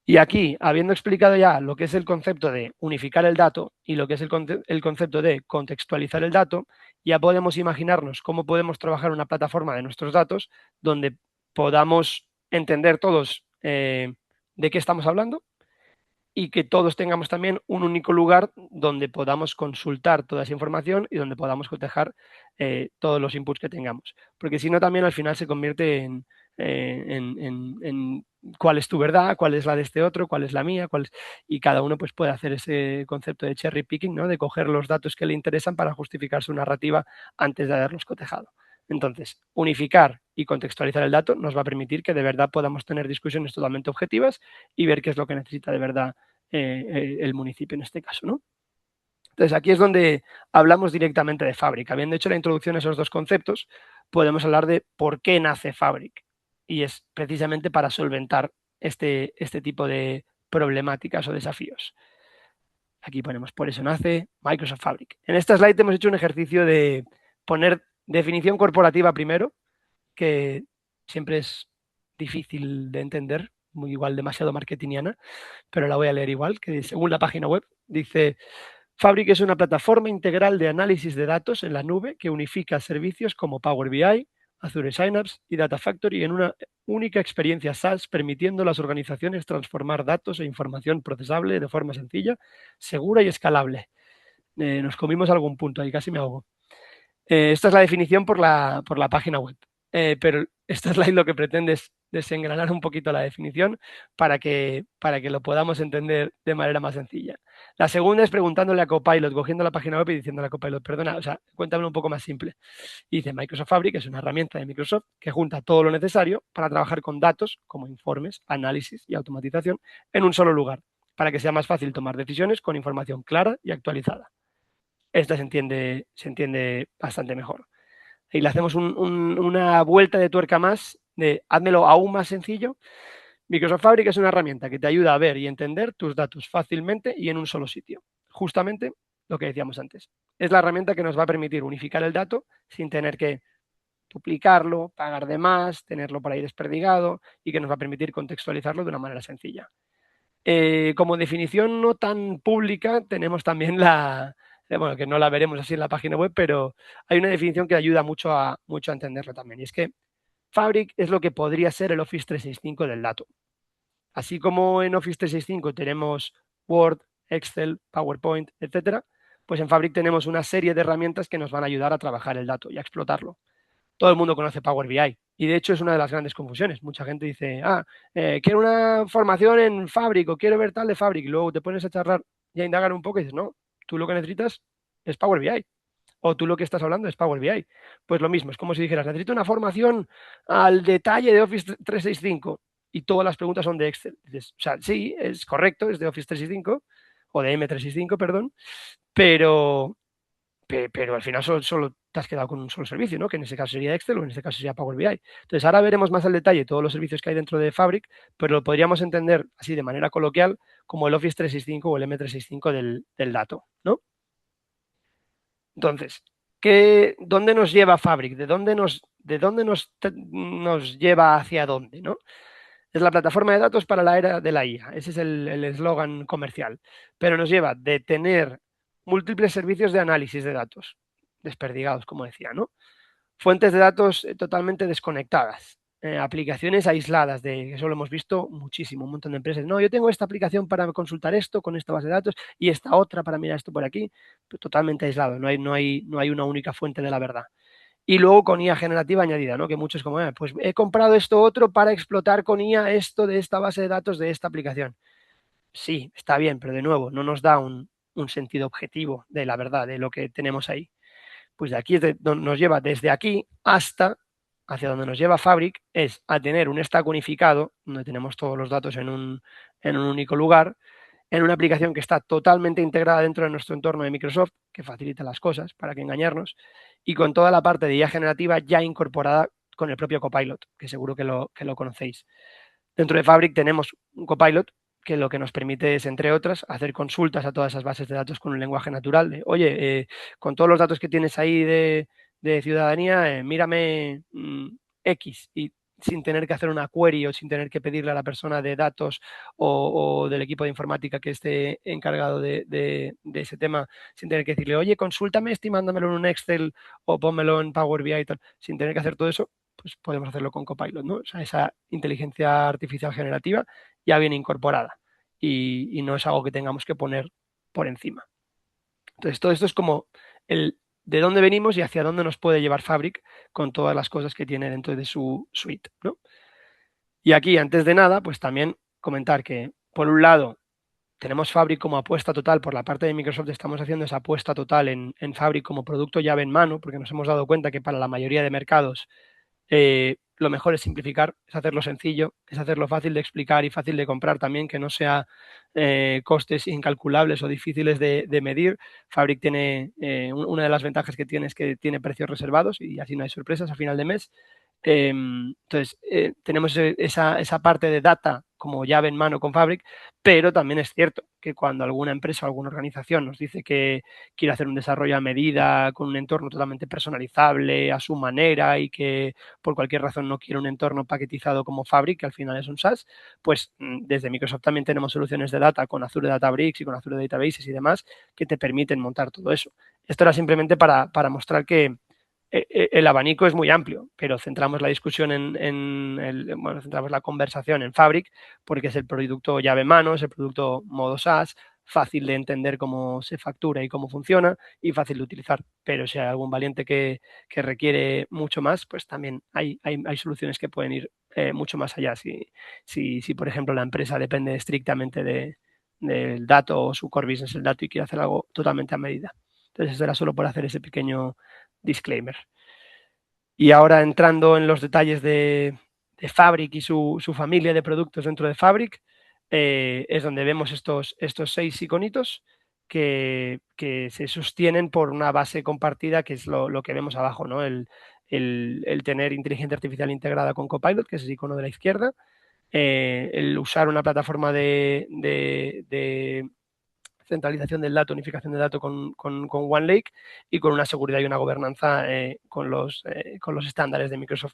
Y aquí, habiendo explicado ya lo que es el concepto de unificar el dato y lo que es el concepto de contextualizar el dato, ya podemos imaginarnos cómo podemos trabajar una plataforma de nuestros datos donde podamos entender todos de qué estamos hablando y que todos tengamos también un único lugar donde podamos consultar toda esa información y donde podamos cotejar todos los inputs que tengamos. Porque si no, también al final se convierte en cuál es tu verdad, cuál es la de este otro, cuál es la mía, y cada uno pues, puede hacer ese concepto de cherry picking, ¿no? De coger los datos que le interesan para justificar su narrativa antes de haberlos cotejado. Entonces, unificar y contextualizar el dato nos va a permitir que de verdad podamos tener discusiones totalmente objetivas y ver qué es lo que necesita de verdad el municipio en este caso, ¿no? Entonces, aquí es donde hablamos directamente de Fabric. Habiendo hecho la introducción a esos dos conceptos, podemos hablar de por qué nace Fabric. Y es precisamente para solventar este tipo de problemáticas o desafíos. Aquí ponemos, por eso nace Microsoft Fabric. En esta slide hemos hecho un ejercicio de poner definición corporativa primero, que siempre es difícil de entender, muy igual demasiado marketingiana, pero la voy a leer igual, que según la página web dice: Fabric es una plataforma integral de análisis de datos en la nube que unifica servicios como Power BI, Azure Synapse y Data Factory en una única experiencia SaaS, permitiendo a las organizaciones transformar datos e información procesable de forma sencilla, segura y escalable. Nos comimos algún punto ahí, casi me ahogo. Esta es la definición por la página web, pero esta slide lo que pretende es desengranar un poquito la definición para que lo podamos entender de manera más sencilla. La segunda es preguntándole a Copilot, cogiendo la página web y diciéndole a Copilot, perdona, o sea, cuéntame un poco más simple. Y dice: Microsoft Fabric es una herramienta de Microsoft que junta todo lo necesario para trabajar con datos como informes, análisis y automatización en un solo lugar, para que sea más fácil tomar decisiones con información clara y actualizada. Esta se entiende bastante mejor. Y le hacemos una vuelta de tuerca más de házmelo aún más sencillo. Microsoft Fabric es una herramienta que te ayuda a ver y entender tus datos fácilmente y en un solo sitio. Justamente lo que decíamos antes. Es la herramienta que nos va a permitir unificar el dato sin tener que duplicarlo, pagar de más, tenerlo por ahí desperdigado, y que nos va a permitir contextualizarlo de una manera sencilla. Como definición no tan pública, tenemos también bueno, que no la veremos así en la página web, pero hay una definición que ayuda mucho a entenderlo también. Y es que Fabric es lo que podría ser el Office 365 del dato. Así como en Office 365 tenemos Word, Excel, PowerPoint, etcétera, pues en Fabric tenemos una serie de herramientas que nos van a ayudar a trabajar el dato y a explotarlo. Todo el mundo conoce Power BI y de hecho es una de las grandes confusiones. Mucha gente dice: quiero una formación en Fabric o quiero ver tal de Fabric. Y luego te pones a charlar y a indagar un poco y dices: no, tú lo que necesitas es Power BI. O tú lo que estás hablando es Power BI. Pues lo mismo, es como si dijeras: necesito una formación al detalle de Office 365 y todas las preguntas son de Excel. Dices, o sea, sí, es correcto, es de Office 365 o de M365, perdón, pero al final solo te has quedado con un solo servicio, ¿no? Que en ese caso sería Excel o en este caso sería Power BI. Entonces, ahora veremos más al detalle todos los servicios que hay dentro de Fabric, pero lo podríamos entender así de manera coloquial como el Office 365 o el M365 del dato, ¿no? Entonces, ¿dónde nos lleva Fabric? ¿De dónde nos lleva hacia dónde, ¿no? Es la plataforma de datos para la era de la IA. Ese es el eslogan comercial. Pero nos lleva de tener múltiples servicios de análisis de datos, desperdigados, como decía, ¿no? Fuentes de datos totalmente desconectadas. aplicaciones aisladas, que eso lo hemos visto muchísimo, un montón de empresas. No, yo tengo esta aplicación para consultar esto con esta base de datos y esta otra para mirar esto por aquí, pero totalmente aislado, no hay una única fuente de la verdad. Y luego con IA generativa añadida, ¿no? Que muchos como, pues he comprado esto otro para explotar con IA esto de esta base de datos de esta aplicación. Sí, está bien, pero de nuevo, no nos da un sentido objetivo de la verdad, de lo que tenemos ahí. Pues de aquí nos lleva desde aquí hasta hacia donde nos lleva Fabric, es a tener un stack unificado, donde tenemos todos los datos en un único lugar, en una aplicación que está totalmente integrada dentro de nuestro entorno de Microsoft, que facilita las cosas, para que engañarnos, y con toda la parte de IA generativa ya incorporada con el propio Copilot, que seguro que lo conocéis. Dentro de Fabric tenemos un Copilot que lo que nos permite es, entre otras, hacer consultas a todas esas bases de datos con un lenguaje natural. Oye, con todos los datos que tienes ahí de ciudadanía, mírame X, y sin tener que hacer una query o sin tener que pedirle a la persona de datos o del equipo de informática que esté encargado de ese tema, sin tener que decirle, oye, consúltame esto y mándamelo en un Excel o pónmelo en Power BI y tal, sin tener que hacer todo eso, pues podemos hacerlo con Copilot, ¿no? O sea, esa inteligencia artificial generativa ya viene incorporada y no es algo que tengamos que poner por encima. Entonces, todo esto es como el de dónde venimos y hacia dónde nos puede llevar Fabric con todas las cosas que tiene dentro de su suite, ¿no? Y aquí, antes de nada, pues también comentar que, por un lado, tenemos Fabric como apuesta total. Por la parte de Microsoft estamos haciendo esa apuesta total en Fabric como producto llave en mano, porque nos hemos dado cuenta que para la mayoría de mercados lo mejor es simplificar, es hacerlo sencillo, es hacerlo fácil de explicar y fácil de comprar también, que no sea costes incalculables o difíciles de medir. Fabric tiene, una de las ventajas que tiene es que tiene precios reservados y así no hay sorpresas a final de mes. Entonces, tenemos esa parte de data como llave en mano con Fabric, pero también es cierto que cuando alguna empresa o alguna organización nos dice que quiere hacer un desarrollo a medida con un entorno totalmente personalizable a su manera y que por cualquier razón no quiere un entorno paquetizado como Fabric, que al final es un SaaS, pues desde Microsoft también tenemos soluciones de data con Azure Databricks y con Azure Databases y demás que te permiten montar todo eso. Esto era simplemente para mostrar que el abanico es muy amplio, pero centramos la discusión centramos la conversación en Fabric porque es el producto llave en mano, es el producto modo SaaS, fácil de entender cómo se factura y cómo funciona y fácil de utilizar. Pero si hay algún valiente que requiere mucho más, pues también hay soluciones que pueden ir mucho más allá. Si, por ejemplo, la empresa depende estrictamente del dato o su core business el dato y quiere hacer algo totalmente a medida. Entonces, eso era solo por hacer ese pequeño disclaimer. Y ahora entrando en los detalles de Fabric y su familia de productos dentro de Fabric, es donde vemos estos 6 iconitos que se sostienen por una base compartida, que es lo que vemos abajo, ¿no? El tener inteligencia artificial integrada con Copilot, que es el icono de la izquierda, el usar una plataforma de centralización del dato, unificación de datos con OneLake y con una seguridad y una gobernanza con los estándares de Microsoft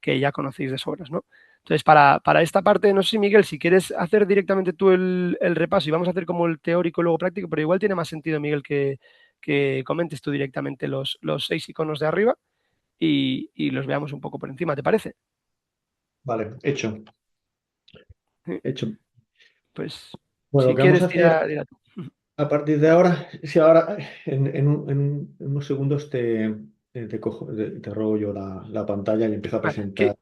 que ya conocéis de sobras, ¿no? Entonces, para esta parte, no sé si Miguel, si quieres hacer directamente tú el repaso y vamos a hacer como el teórico y luego práctico, pero igual tiene más sentido, Miguel, que comentes tú directamente los 6 iconos de arriba y los veamos un poco por encima, ¿te parece? Vale, hecho, hecho. Pues Bueno, lo si que vamos a quieres, hacer tira tú. a partir de ahora, si ahora en unos segundos te robo yo la pantalla y empiezo a Vale. presentar.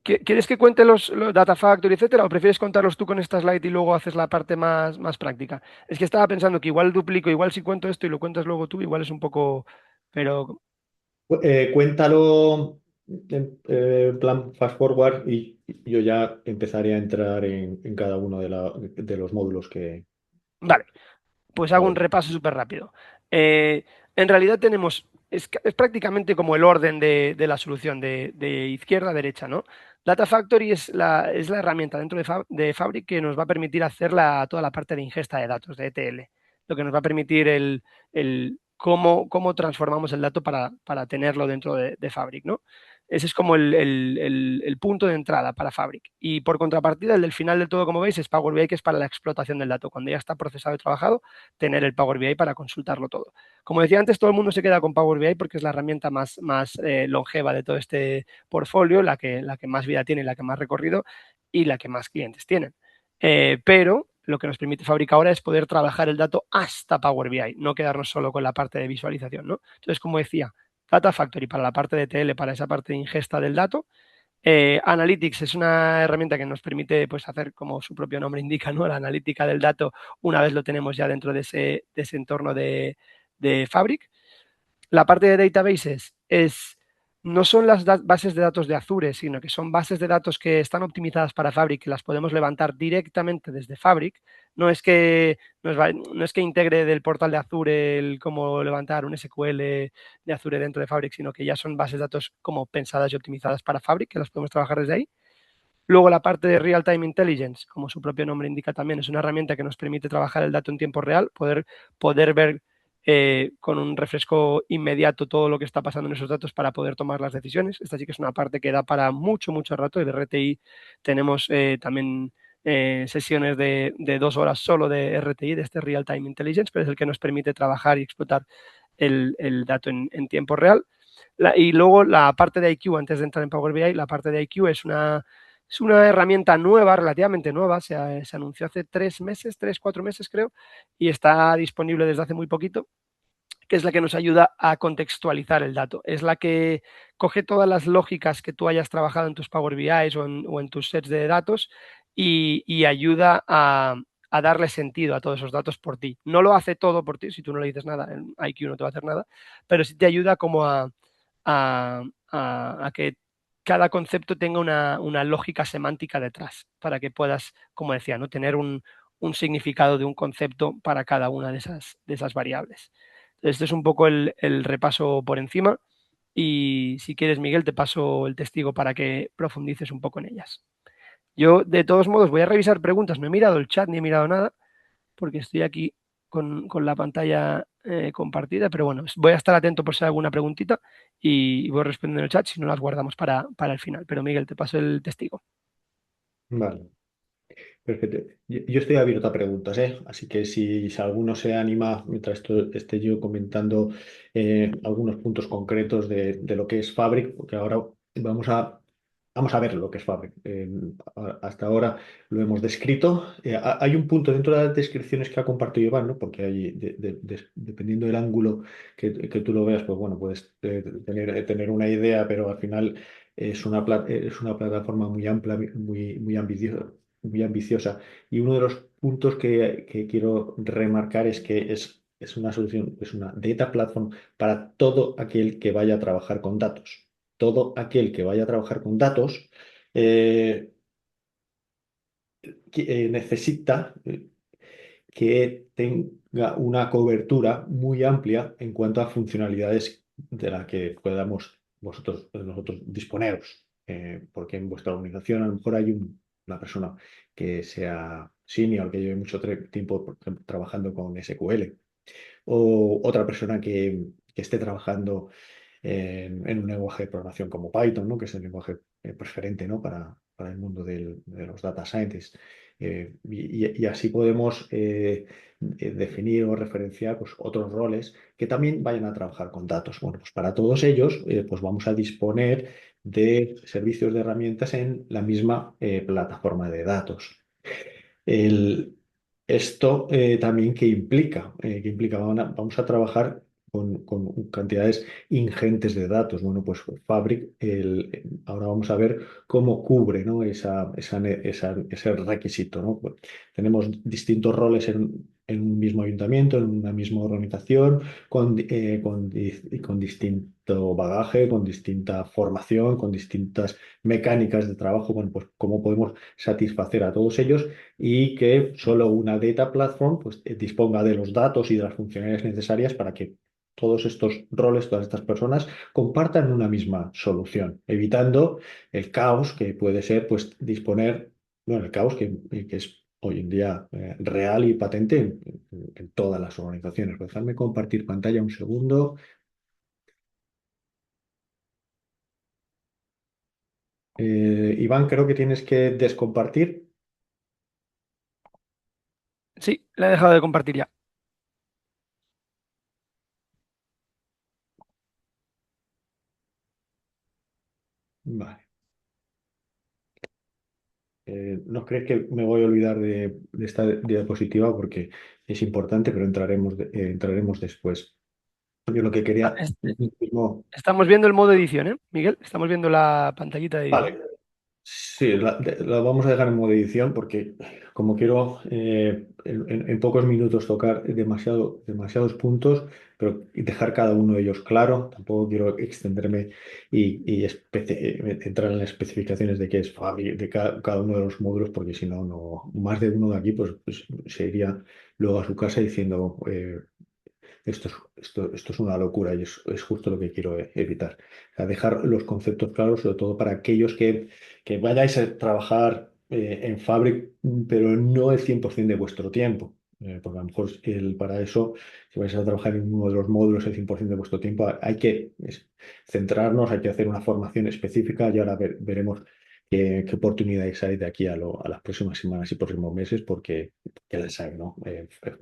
¿Quieres que cuente los Data Factory, etcétera, o prefieres contarlos tú con esta slide y luego haces la parte más práctica? Es que estaba pensando que igual duplico, igual si cuento esto y lo cuentas luego tú, igual es un poco. Pero Cuéntalo en plan fast forward y yo ya empezaré a entrar en cada uno de los módulos que vale, pues hago un hago. repaso súper rápido. En realidad tenemos, es prácticamente como el orden de la solución de izquierda a derecha, ¿no? Data Factory es la herramienta dentro de Fabric que nos va a permitir hacer toda la parte de ingesta de datos, de ETL, lo que nos va a permitir el cómo transformamos el dato para tenerlo dentro de Fabric, ¿no? Ese es como el punto de entrada para Fabric. Y por contrapartida, el del final del todo, como veis, es Power BI, que es para la explotación del dato. Cuando ya está procesado y trabajado, tener el Power BI para consultarlo todo. Como decía antes, todo el mundo se queda con Power BI porque es la herramienta más longeva de todo este portfolio, la que más vida tiene, la que más recorrido y la que más clientes tienen. Pero lo que nos permite Fabric ahora es poder trabajar el dato hasta Power BI, no quedarnos solo con la parte de visualización, ¿no? Entonces, como decía, Data Factory para la parte de TL, para esa parte de ingesta del dato. Analytics es una herramienta que nos permite pues, hacer, como su propio nombre indica, ¿no? La analítica del dato una vez lo tenemos ya dentro de ese entorno de Fabric. La parte de databases no son las bases de datos de Azure, sino que son bases de datos que están optimizadas para Fabric, que las podemos levantar directamente desde Fabric. No es que integre del portal de Azure cómo levantar un SQL de Azure dentro de Fabric, sino que ya son bases de datos como pensadas y optimizadas para Fabric, que las podemos trabajar desde ahí. Luego la parte de Real Time Intelligence, como su propio nombre indica también, es una herramienta que nos permite trabajar el dato en tiempo real, poder ver con un refresco inmediato todo lo que está pasando en esos datos para poder tomar las decisiones. Esta sí que es una parte que da para mucho, mucho rato. El RTI tenemos también sesiones de 2 horas solo de RTI, de este Real Time Intelligence, pero es el que nos permite trabajar y explotar el dato en tiempo real. Y luego la parte de IQ, antes de entrar en Power BI, la parte de IQ es una herramienta nueva, relativamente nueva, se anunció hace 3 meses, 3, 4 meses creo, y está disponible desde hace muy poquito, que es la que nos ayuda a contextualizar el dato. Es la que coge todas las lógicas que tú hayas trabajado en tus Power BIs o en tus sets de datos y ayuda a darle sentido a todos esos datos por ti. No lo hace todo por ti, si tú no le dices nada, el IQ no te va a hacer nada, pero sí te ayuda como a que cada concepto tenga una lógica semántica detrás, para que puedas, como decía, ¿no? tener un significado de un concepto para cada una de esas variables. Este es un poco el repaso por encima y si quieres, Miguel, te paso el testigo para que profundices un poco en ellas. Yo, de todos modos, voy a revisar preguntas. No he mirado el chat ni he mirado nada porque estoy aquí con la pantalla compartida, pero bueno, voy a estar atento por si hay alguna preguntita y voy respondiendo en el chat, si no las guardamos para el final. Pero Miguel, te paso el testigo. Vale, perfecto. Yo estoy abierto a preguntas, ¿eh? Así que si alguno se anima, mientras esté yo comentando algunos puntos concretos de lo que es Fabric, porque ahora vamos a ver lo que es Fabric. Hasta ahora lo hemos descrito. Hay un punto dentro de las descripciones que ha compartido Iván, ¿no? Porque hay, dependiendo del ángulo que tú lo veas, pues bueno, puedes tener una idea, pero al final es una plataforma muy amplia, muy ambiciosa. Y uno de los puntos que quiero remarcar es que es una solución, es una data platform para todo aquel que vaya a trabajar con datos. Todo aquel que vaya a trabajar con datos eh, necesita que tenga una cobertura muy amplia en cuanto a funcionalidades de la que podamos nosotros disponeros. Porque en vuestra organización a lo mejor hay una persona que sea senior, que lleve mucho tiempo, por ejemplo, trabajando con SQL, o otra persona que esté trabajando en un lenguaje de programación como Python, ¿no? Que es el lenguaje preferente, ¿no? para el mundo de los data scientists. Y así podemos definir o referenciar pues, otros roles que también vayan a trabajar con datos. Bueno, pues para todos ellos, pues vamos a disponer de servicios de herramientas en la misma plataforma de datos. El- Esto también que implica, vamos a trabajar con cantidades ingentes de datos. Bueno, pues Fabric, ahora vamos a ver cómo cubre, ¿no? Ese requisito, ¿no? Pues, tenemos distintos roles en un mismo ayuntamiento, en una misma organización, con distinto bagaje, con distinta formación, con distintas mecánicas de trabajo. Bueno, pues cómo podemos satisfacer a todos ellos y que solo una data platform pues, disponga de los datos y de las funcionalidades necesarias para que todos estos roles, todas estas personas compartan una misma solución, evitando el caos que puede ser pues, disponer, bueno, el caos que es hoy en día real y patente en todas las organizaciones. Dejadme compartir pantalla un segundo. Iván, creo que tienes que descompartir. Sí, la he dejado de compartir ya. Vale. No crees que me voy a olvidar de esta diapositiva porque es importante, pero entraremos después. Yo lo que Ah, quería mismo. estamos viendo el modo edición, ¿eh, Miguel? Estamos viendo la pantallita de edición. Vale. Sí, la vamos a dejar en modo edición porque como quiero en pocos minutos tocar demasiados puntos, pero dejar cada uno de ellos claro, tampoco quiero extenderme y entrar en las especificaciones de qué es Fabric, de cada uno de los módulos, porque si no, más de uno de aquí pues se iría luego a su casa diciendo esto es una locura y es justo lo que quiero evitar. O sea, dejar los conceptos claros, sobre todo para aquellos que vayáis a trabajar en Fabric, pero no el 100% de vuestro tiempo. Porque a lo mejor para eso, si vais a trabajar en uno de los módulos el 100% de vuestro tiempo, hay que centrarnos, hay que hacer una formación específica y ahora veremos qué oportunidades hay de aquí a las próximas semanas y próximos meses, porque ya las hay, ¿no?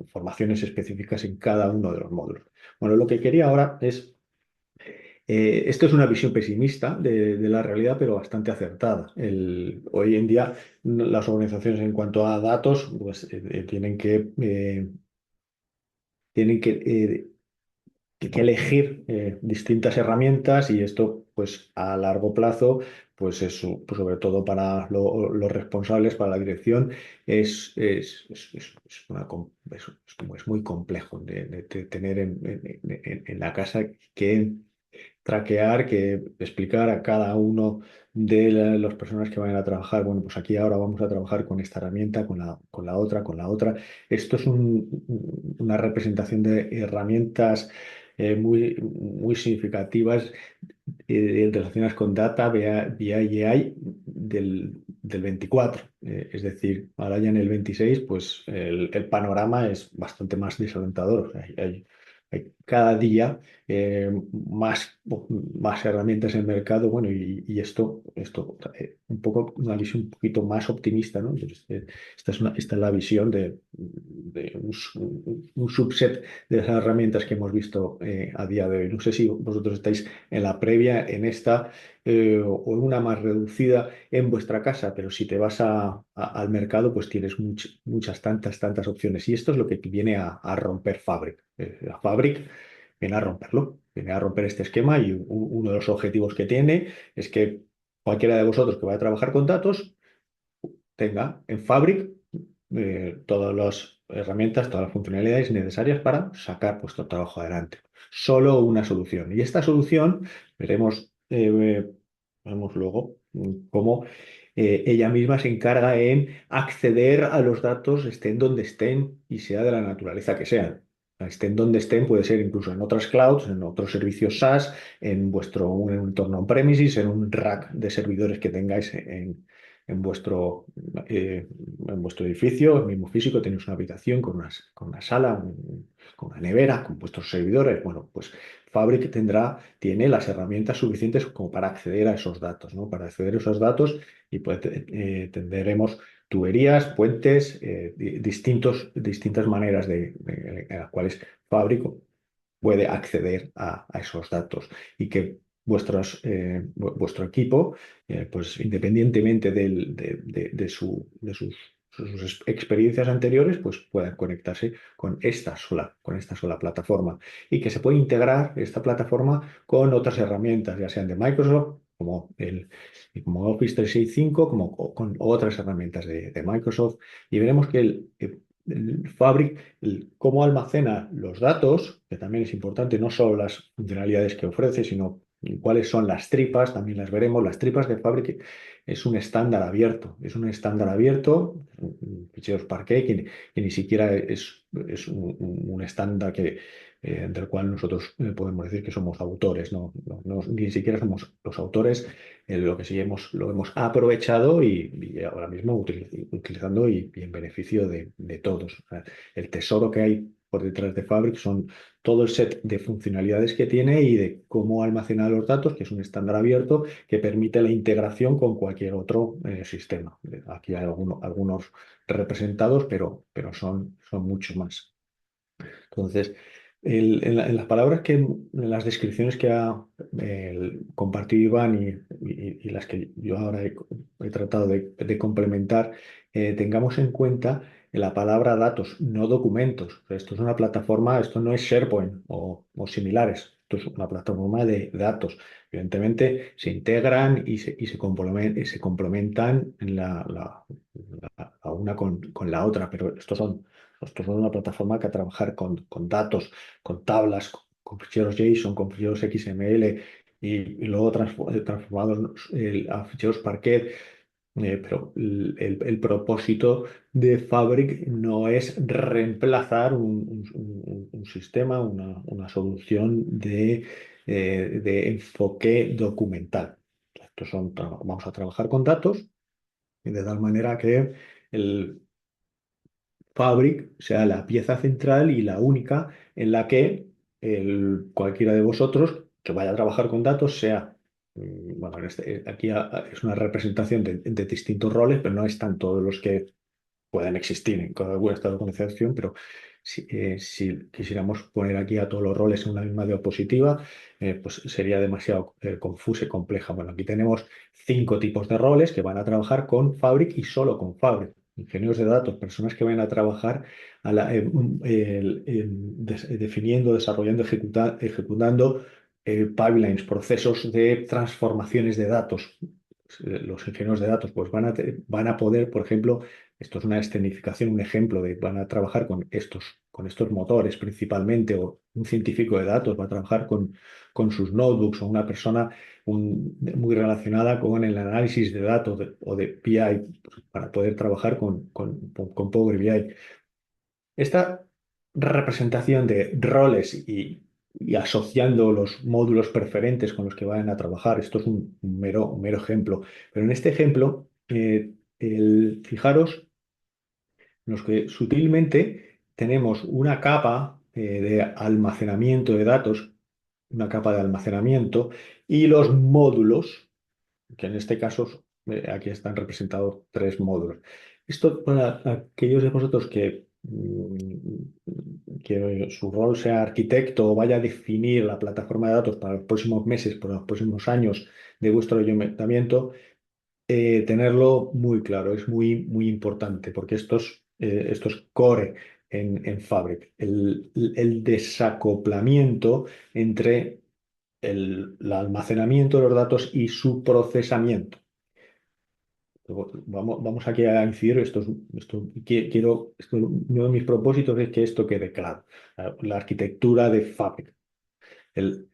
Formaciones específicas en cada uno de los módulos. Bueno, lo que quería ahora es, esto es una visión pesimista de la realidad, pero bastante acertada. Hoy en día las organizaciones en cuanto a datos, pues tienen que elegir distintas herramientas y esto, pues a largo plazo, pues eso, pues sobre todo para los responsables, para la dirección, es muy complejo de tener en la casa que traquear, que explicar a cada uno de las personas que vayan a trabajar, bueno, pues aquí ahora vamos a trabajar con esta herramienta, con la otra, con la otra. Esto es una representación de herramientas muy significativas relacionadas con Data, BI y AI del 24. Es decir, ahora ya en el 26, pues el panorama es bastante más desalentador. O sea, hay cada día más herramientas en el mercado, bueno, y esto un poco, una visión un poquito más optimista, ¿no? Entonces, esta es la visión de un subset de las herramientas que hemos visto a día de hoy. No sé si vosotros estáis en la previa, en esta, o en una más reducida en vuestra casa, pero si te vas al mercado, pues tienes muchas, tantas opciones. Y esto es lo que viene a romper Fabric. La Fabric viene a romperlo, viene a romper este esquema y uno de los objetivos que tiene es que cualquiera de vosotros que vaya a trabajar con datos tenga en Fabric todas las herramientas, todas las funcionalidades necesarias para sacar vuestro trabajo adelante. Solo una solución. Y esta solución veremos luego cómo ella misma se encarga en acceder a los datos, estén donde estén y sea de la naturaleza que sean. Estén donde estén, puede ser incluso en otras clouds, en otros servicios SaaS, en vuestro un entorno on-premises, en un rack de servidores que tengáis en vuestro, en vuestro edificio, el mismo físico, tenéis una habitación con una sala, con una nevera, con vuestros servidores. Bueno, pues Fabric tiene las herramientas suficientes como para acceder a esos datos, ¿no? Para acceder a esos datos y pues, tendremos tuberías, puentes, distintas maneras en las cuales Fabric puede acceder a esos datos y que vuestro equipo, pues independientemente de sus experiencias anteriores, pues puedan conectarse con esta sola plataforma y que se puede integrar esta plataforma con otras herramientas, ya sean de Microsoft, como Office 365, como con otras herramientas de Microsoft, y veremos que el Fabric, cómo almacena los datos, que también es importante, no solo las funcionalidades que ofrece, sino cuáles son las tripas, también las veremos. Las tripas de Fabric es un estándar abierto, ficheros Parquet, que ni siquiera es un estándar del cual nosotros podemos decir que somos autores, ni siquiera somos los autores, lo que sí lo hemos aprovechado y ahora mismo utilizando y en beneficio de todos. O sea, el tesoro que hay por detrás de Fabric, son todo el set de funcionalidades que tiene y de cómo almacenar los datos, que es un estándar abierto que permite la integración con cualquier otro sistema. Aquí hay algunos representados, pero son muchos más. Entonces, en las palabras en las descripciones que ha compartido Iván y las que yo ahora he tratado de complementar, tengamos en cuenta la palabra datos, no documentos. O sea, esto es una plataforma, esto no es SharePoint o similares. Esto es una plataforma de datos. Evidentemente, se integran y se complementan la una con la otra, pero esto es una plataforma que a trabajar con datos, con tablas, con ficheros JSON, con ficheros XML y luego transformados a ficheros Parquet. Pero el propósito de Fabric no es reemplazar un sistema, una solución de enfoque documental. Vamos a trabajar con datos y de tal manera que el Fabric sea la pieza central y la única en la que cualquiera de vosotros que vaya a trabajar con datos sea, bueno, aquí es una representación de distintos roles, pero no están todos los que pueden existir en cada estado de organización, pero si quisiéramos poner aquí a todos los roles en una misma diapositiva, pues sería demasiado confusa y compleja. Bueno, aquí tenemos 5 tipos de roles que van a trabajar con Fabric y solo con Fabric. Ingenieros de datos, personas que van a trabajar definiendo, desarrollando, ejecutando pipelines, procesos de transformaciones de datos. Los ingenieros de datos pues van a poder, por ejemplo, esto es una escenificación, un ejemplo de van a trabajar con estos motores principalmente, o un científico de datos va a trabajar con sus notebooks, o una persona muy relacionada con el análisis de datos o de BI, pues, para poder trabajar con Power BI. Esta representación de roles y asociando los módulos preferentes con los que vayan a trabajar, esto es un mero ejemplo, pero en este ejemplo, fijaros los que sutilmente tenemos una capa de almacenamiento de datos, una capa de almacenamiento, y los módulos, que en este caso aquí están representados 3 módulos. Esto para aquellos de vosotros que su rol sea arquitecto o vaya a definir la plataforma de datos para los próximos meses, para los próximos años de vuestro ayuntamiento, tenerlo muy claro, es muy importante, porque esto es core en Fabric, el desacoplamiento entre el almacenamiento de los datos y su procesamiento. Vamos aquí a incidir, uno de mis propósitos es que esto quede claro, la arquitectura de Fabric.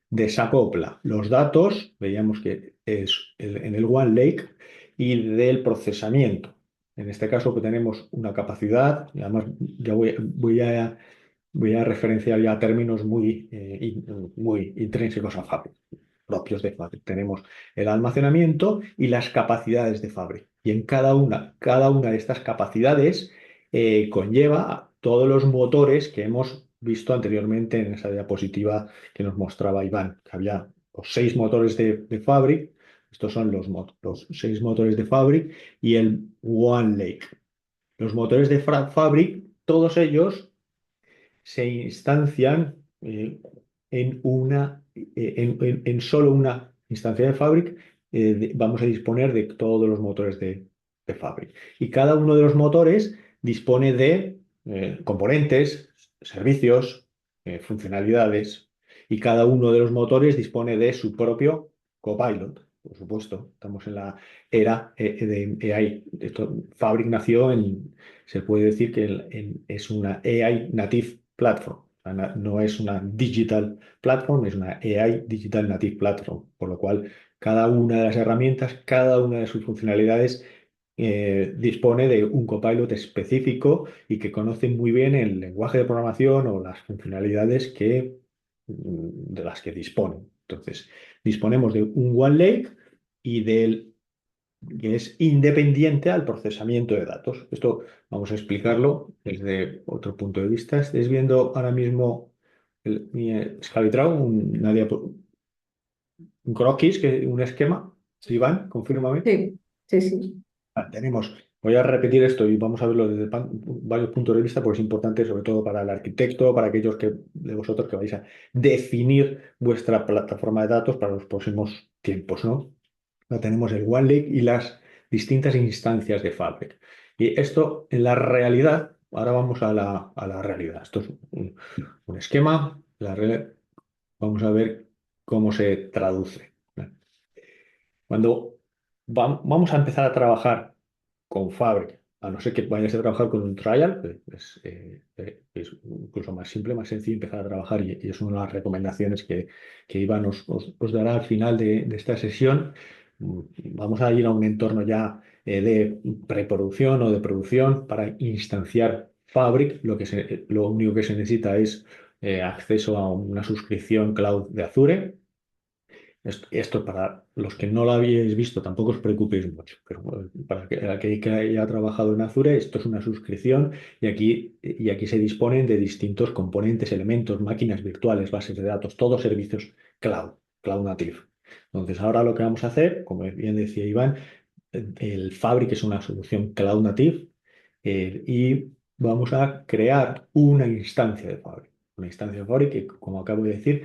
Desacopla los datos, veíamos que es en el One Lake, y del procesamiento. En este caso pues tenemos una capacidad, y además ya voy a referenciar ya términos muy intrínsecos a Fabric, propios de Fabric. Tenemos el almacenamiento y las capacidades de Fabric. Y en cada una de estas capacidades conlleva todos los motores que hemos visto anteriormente en esa diapositiva que nos mostraba Iván, que había los 6 motores de Fabric. Estos son los 6 motores de Fabric y el One Lake. Los motores de Fabric, todos ellos se instancian en solo una instancia de Fabric. Vamos a disponer de todos los motores de Fabric. Y cada uno de los motores dispone de componentes, servicios, funcionalidades. Y cada uno de los motores dispone de su propio copilot. Por supuesto, estamos en la era de AI. Fabric nació se puede decir que es una AI native platform. No es una digital platform, es una AI digital native platform. Por lo cual, cada una de las herramientas, cada una de sus funcionalidades dispone de un copilot específico y que conoce muy bien el lenguaje de programación o las funcionalidades de las que dispone. Entonces, disponemos de un OneLake y del que es independiente al procesamiento de datos. Esto vamos a explicarlo desde otro punto de vista. Estáis viendo ahora mismo mi escalitrao, un croquis, un esquema. Iván, confírmame. Sí, sí, sí. Voy a repetir esto y vamos a verlo desde varios puntos de vista, porque es importante, sobre todo para el arquitecto, para aquellos de vosotros que vais a definir vuestra plataforma de datos para los próximos tiempos, ¿no? Ya tenemos el OneLake y las distintas instancias de Fabric. Y esto en la realidad, ahora vamos a la realidad. Esto es un esquema, vamos a ver cómo se traduce. Cuando vamos a empezar a trabajar con Fabric, a no ser que vayas a trabajar con un trial, es incluso más simple, más sencillo empezar a trabajar y es una de las recomendaciones que Iván os dará al final de esta sesión. Vamos a ir a un entorno ya de preproducción o de producción para instanciar Fabric. Lo único que se necesita es acceso a una suscripción cloud de Azure. Esto para los que no lo habéis visto, tampoco os preocupéis mucho, pero para aquel que haya trabajado en Azure, esto es una suscripción y aquí se disponen de distintos componentes, elementos, máquinas virtuales, bases de datos, todos servicios cloud native. Entonces, ahora lo que vamos a hacer, como bien decía Iván, el Fabric es una solución cloud native y vamos a crear una instancia de Fabric. Una instancia de Fabric que, como acabo de decir,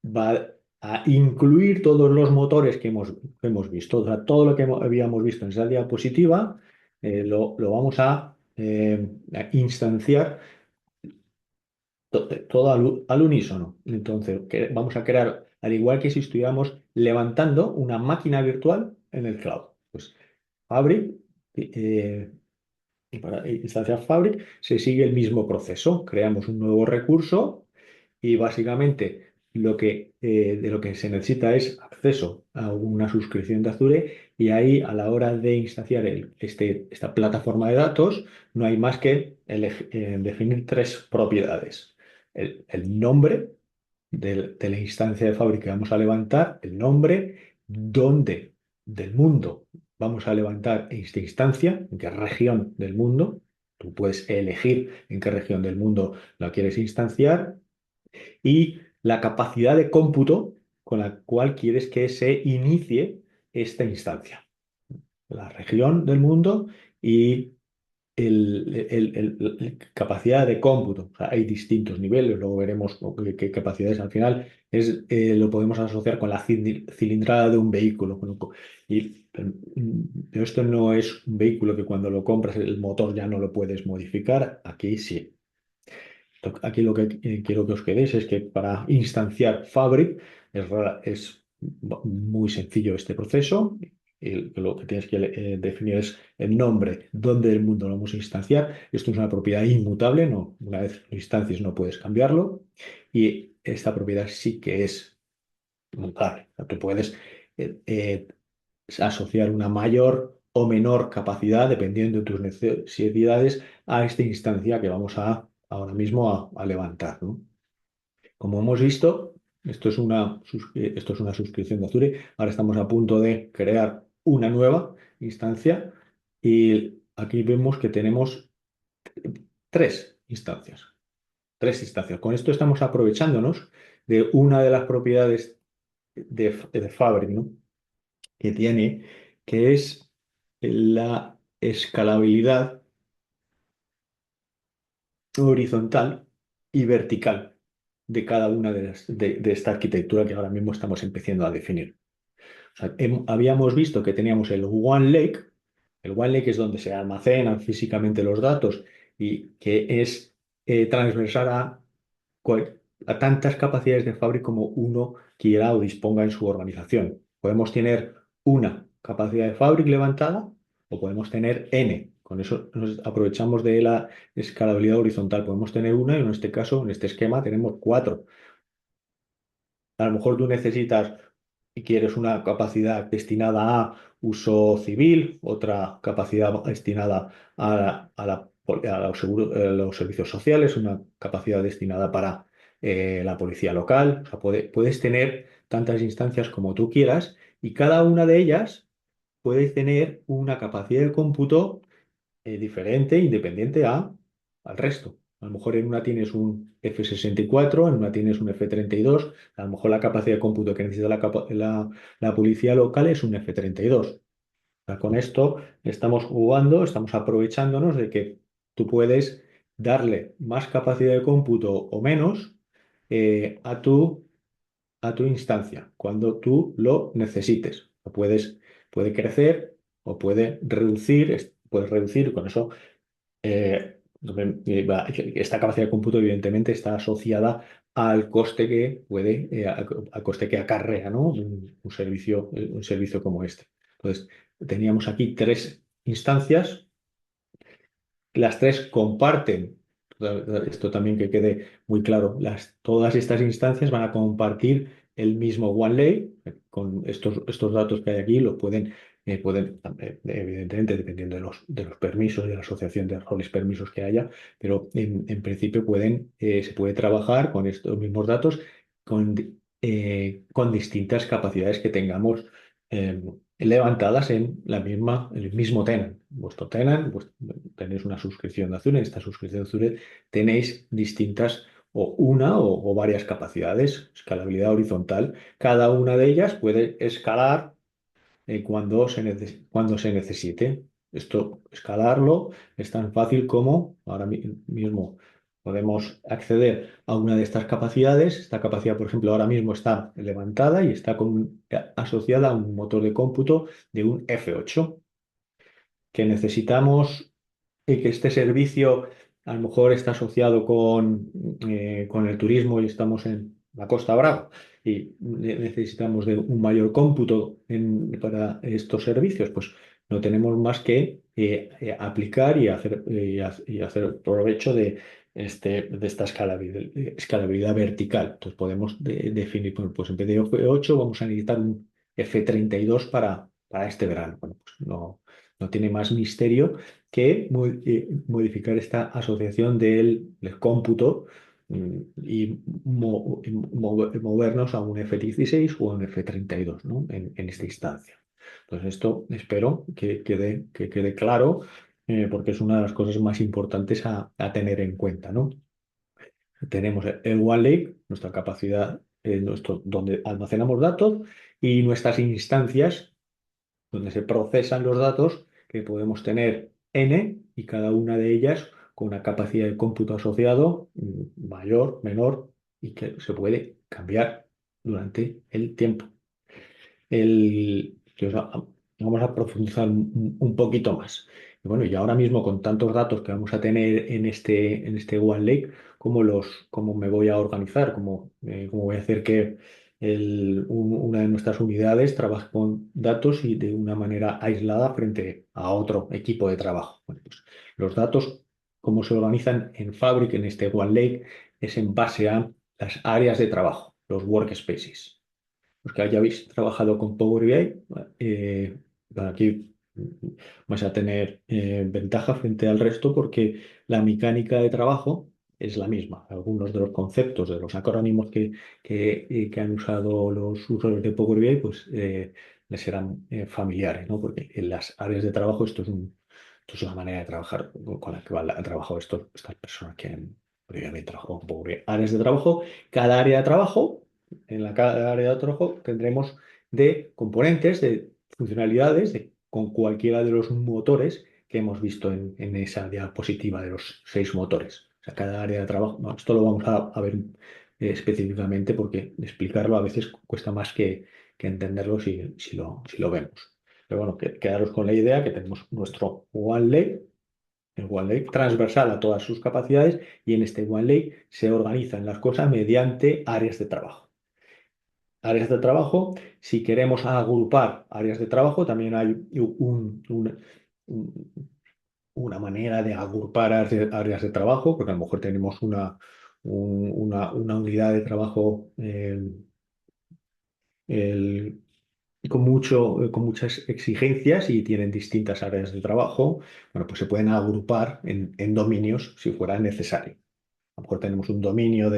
va a incluir todos los motores que hemos visto. O sea, todo lo que habíamos visto en esa diapositiva lo vamos a instanciar todo al unísono. Entonces, vamos a crear, al igual que si estuviéramos levantando una máquina virtual en el cloud. Pues Fabric, y para instanciar Fabric, se sigue el mismo proceso. Creamos un nuevo recurso y básicamente de lo que se necesita es acceso a una suscripción de Azure y ahí a la hora de instanciar esta plataforma de datos no hay más que definir tres propiedades. El nombre de la instancia de Fabric que vamos a levantar, el nombre, dónde del mundo vamos a levantar esta instancia, en qué región del mundo. Tú puedes elegir en qué región del mundo la quieres instanciar y la capacidad de cómputo con la cual quieres que se inicie esta instancia. La región del mundo y capacidad de cómputo. O sea, hay distintos niveles, luego veremos qué capacidades al final lo podemos asociar con la cilindrada de un vehículo. Pero esto no es un vehículo que cuando lo compras el motor ya no lo puedes modificar. Aquí sí. Aquí lo que quiero que os quedéis es que para instanciar Fabric es muy sencillo este proceso. Lo que tienes que definir es el nombre, dónde del mundo lo vamos a instanciar. Esto es una propiedad inmutable, no, una vez lo instancias no puedes cambiarlo. Y esta propiedad sí que es mutable. O sea, tú puedes asociar una mayor o menor capacidad, dependiendo de tus necesidades, a esta instancia que vamos ahora mismo a levantar, ¿no? Como hemos visto, esto es una suscripción de Azure. Ahora estamos a punto de crear una nueva instancia y aquí vemos que tenemos tres instancias. Tres instancias. Con esto estamos aprovechándonos de una de las propiedades de Fabric, ¿no? Que tiene, que es la escalabilidad horizontal y vertical de cada una de esta arquitectura que ahora mismo estamos empezando a definir. O sea, habíamos visto que teníamos el One Lake. El One Lake es donde se almacenan físicamente los datos y que es transversal a tantas capacidades de Fabric como uno quiera o disponga en su organización. Podemos tener una capacidad de Fabric levantada o podemos tener N. Con eso nos aprovechamos de la escalabilidad horizontal. Podemos tener una y en este caso, en este esquema, tenemos cuatro. A lo mejor tú necesitas y quieres una capacidad destinada a uso civil, otra capacidad destinada a los servicios sociales, una capacidad destinada para la policía local. O sea, puedes tener tantas instancias como tú quieras y cada una de ellas puedes tener una capacidad de cómputo diferente, independiente al resto. A lo mejor en una tienes un F64, en una tienes un F32, a lo mejor la capacidad de cómputo que necesita la policía local es un F32. O sea, con esto estamos jugando, estamos aprovechándonos de que tú puedes darle más capacidad de cómputo o menos a tu instancia cuando tú lo necesites. Puede crecer o puedes reducir, con eso esta capacidad de cómputo evidentemente está asociada al coste al coste que acarrea, ¿no? Un servicio como este. Entonces, teníamos aquí tres instancias, las tres comparten, esto también que quede muy claro, todas estas instancias van a compartir el mismo OneLake. Con estos datos que hay aquí los pueden evidentemente, dependiendo de los permisos, de la asociación de roles permisos que haya, pero en principio se puede trabajar con estos mismos datos con distintas capacidades que tengamos eh, levantadas en el mismo tenant. Vuestro tenant, tenéis una suscripción de Azure. En esta suscripción de Azure tenéis distintas o una o varias capacidades, escalabilidad horizontal. Cada una de ellas puede escalar cuando se necesite. Esto, escalarlo, es tan fácil como ahora mismo podemos acceder a una de estas capacidades. Esta capacidad, por ejemplo, ahora mismo está levantada y está asociada a un motor de cómputo de un F8 que necesitamos y que este servicio a lo mejor está asociado con el turismo y estamos en la Costa Brava y necesitamos de un mayor cómputo para estos servicios, pues no tenemos más que aplicar y hacer provecho de esta escalabilidad vertical. Entonces podemos definir, bueno, pues en vez de F8 vamos a necesitar un F32 para este verano. Bueno, pues no tiene más misterio que modificar esta asociación del cómputo y movernos a un F16 o a un F32, ¿no? En esta instancia. Entonces, esto espero que quede claro, porque es una de las cosas más importantes a tener en cuenta, ¿no? Tenemos el OneLake, nuestra capacidad, donde almacenamos datos, y nuestras instancias donde se procesan los datos, que podemos tener n y cada una de ellas con una capacidad de cómputo asociado mayor, menor, y que se puede cambiar durante el tiempo. Vamos a profundizar un poquito más. Y bueno, y ahora mismo con tantos datos que vamos a tener en este OneLake, ¿cómo me voy a organizar? ¿Cómo voy a hacer que una de nuestras unidades trabaje con datos y de una manera aislada frente a otro equipo de trabajo? Bueno, pues los datos, cómo se organizan en Fabric, en este OneLake, es en base a las áreas de trabajo, los workspaces. Los que hayáis trabajado con Power BI, aquí vais a tener ventaja frente al resto porque la mecánica de trabajo es la misma. Algunos de los conceptos, de los acrónimos que han usado los usuarios de Power BI, pues les serán familiares, ¿no? Porque en las áreas de trabajo esto es una manera de trabajar con la que han trabajado estas personas que han previamente trabajado con Power BI. Áreas de trabajo, cada área de trabajo cada área de trabajo tendremos de componentes, de funcionalidades, con cualquiera de los motores que hemos visto en esa diapositiva de los 6 motores. O sea, cada área de trabajo, bueno, esto lo vamos a ver específicamente porque explicarlo a veces cuesta más que entenderlo si lo vemos. Pero bueno, quedaros con la idea que tenemos nuestro OneLake, el OneLake transversal a todas sus capacidades, y en este OneLake se organizan las cosas mediante áreas de trabajo. Áreas de trabajo, si queremos agrupar áreas de trabajo, también hay una manera de agrupar áreas de trabajo, porque a lo mejor tenemos una unidad de trabajo el- con muchas exigencias y tienen distintas áreas de trabajo. Bueno, pues se pueden agrupar en dominios si fuera necesario. A lo mejor tenemos un dominio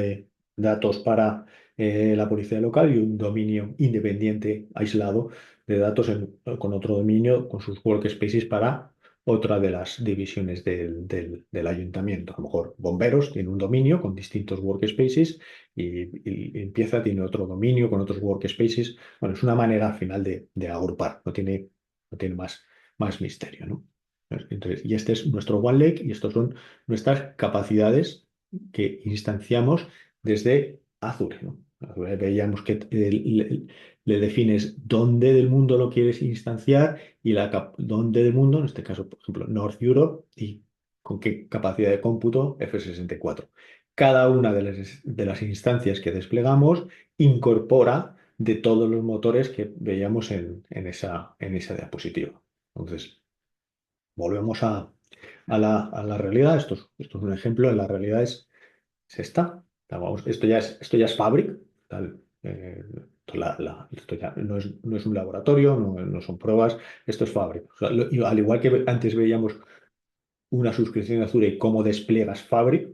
datos para la policía local y un dominio independiente, aislado, de datos con otro dominio, con sus workspaces para otra de las divisiones del ayuntamiento. A lo mejor bomberos tiene un dominio con distintos workspaces y limpieza tiene otro dominio con otros workspaces. Bueno, es una manera al final de agrupar, no tiene más misterio, ¿no? Entonces, y este es nuestro One Lake y estos son nuestras capacidades que instanciamos desde Azure, ¿no? Azure veíamos que le defines dónde del mundo lo quieres instanciar y dónde del mundo, en este caso, por ejemplo, North Europe y con qué capacidad de cómputo F64. Cada una de las instancias que desplegamos incorpora de todos los motores que veíamos en esa diapositiva. Entonces, volvemos a la realidad. Esto es un ejemplo. La realidad es esta. Vamos, esto ya es Fabric. Tal, esto ya no es un laboratorio, no son pruebas. Esto es Fabric. O sea, al igual que antes veíamos una suscripción de Azure y cómo despliegas Fabric,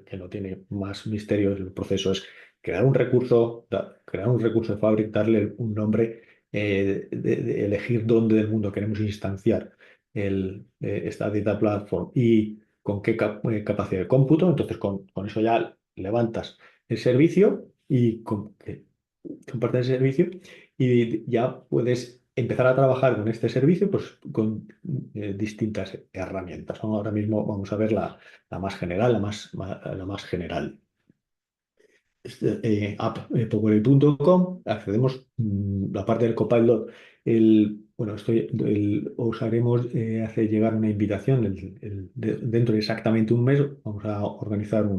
que no tiene más misterio. El proceso es crear un recurso de Fabric, darle un nombre, de elegir dónde del mundo queremos instanciar esta data platform y con qué capacidad de cómputo. Entonces, con eso ya levantas el servicio y compartes el servicio y ya puedes empezar a trabajar con este servicio, pues con distintas herramientas, ¿no? Ahora mismo vamos a ver la más general, la más general. App.powerade.com, accedemos la parte del Copilot. Bueno, os haremos hacer llegar una invitación dentro de exactamente un mes. Vamos a organizar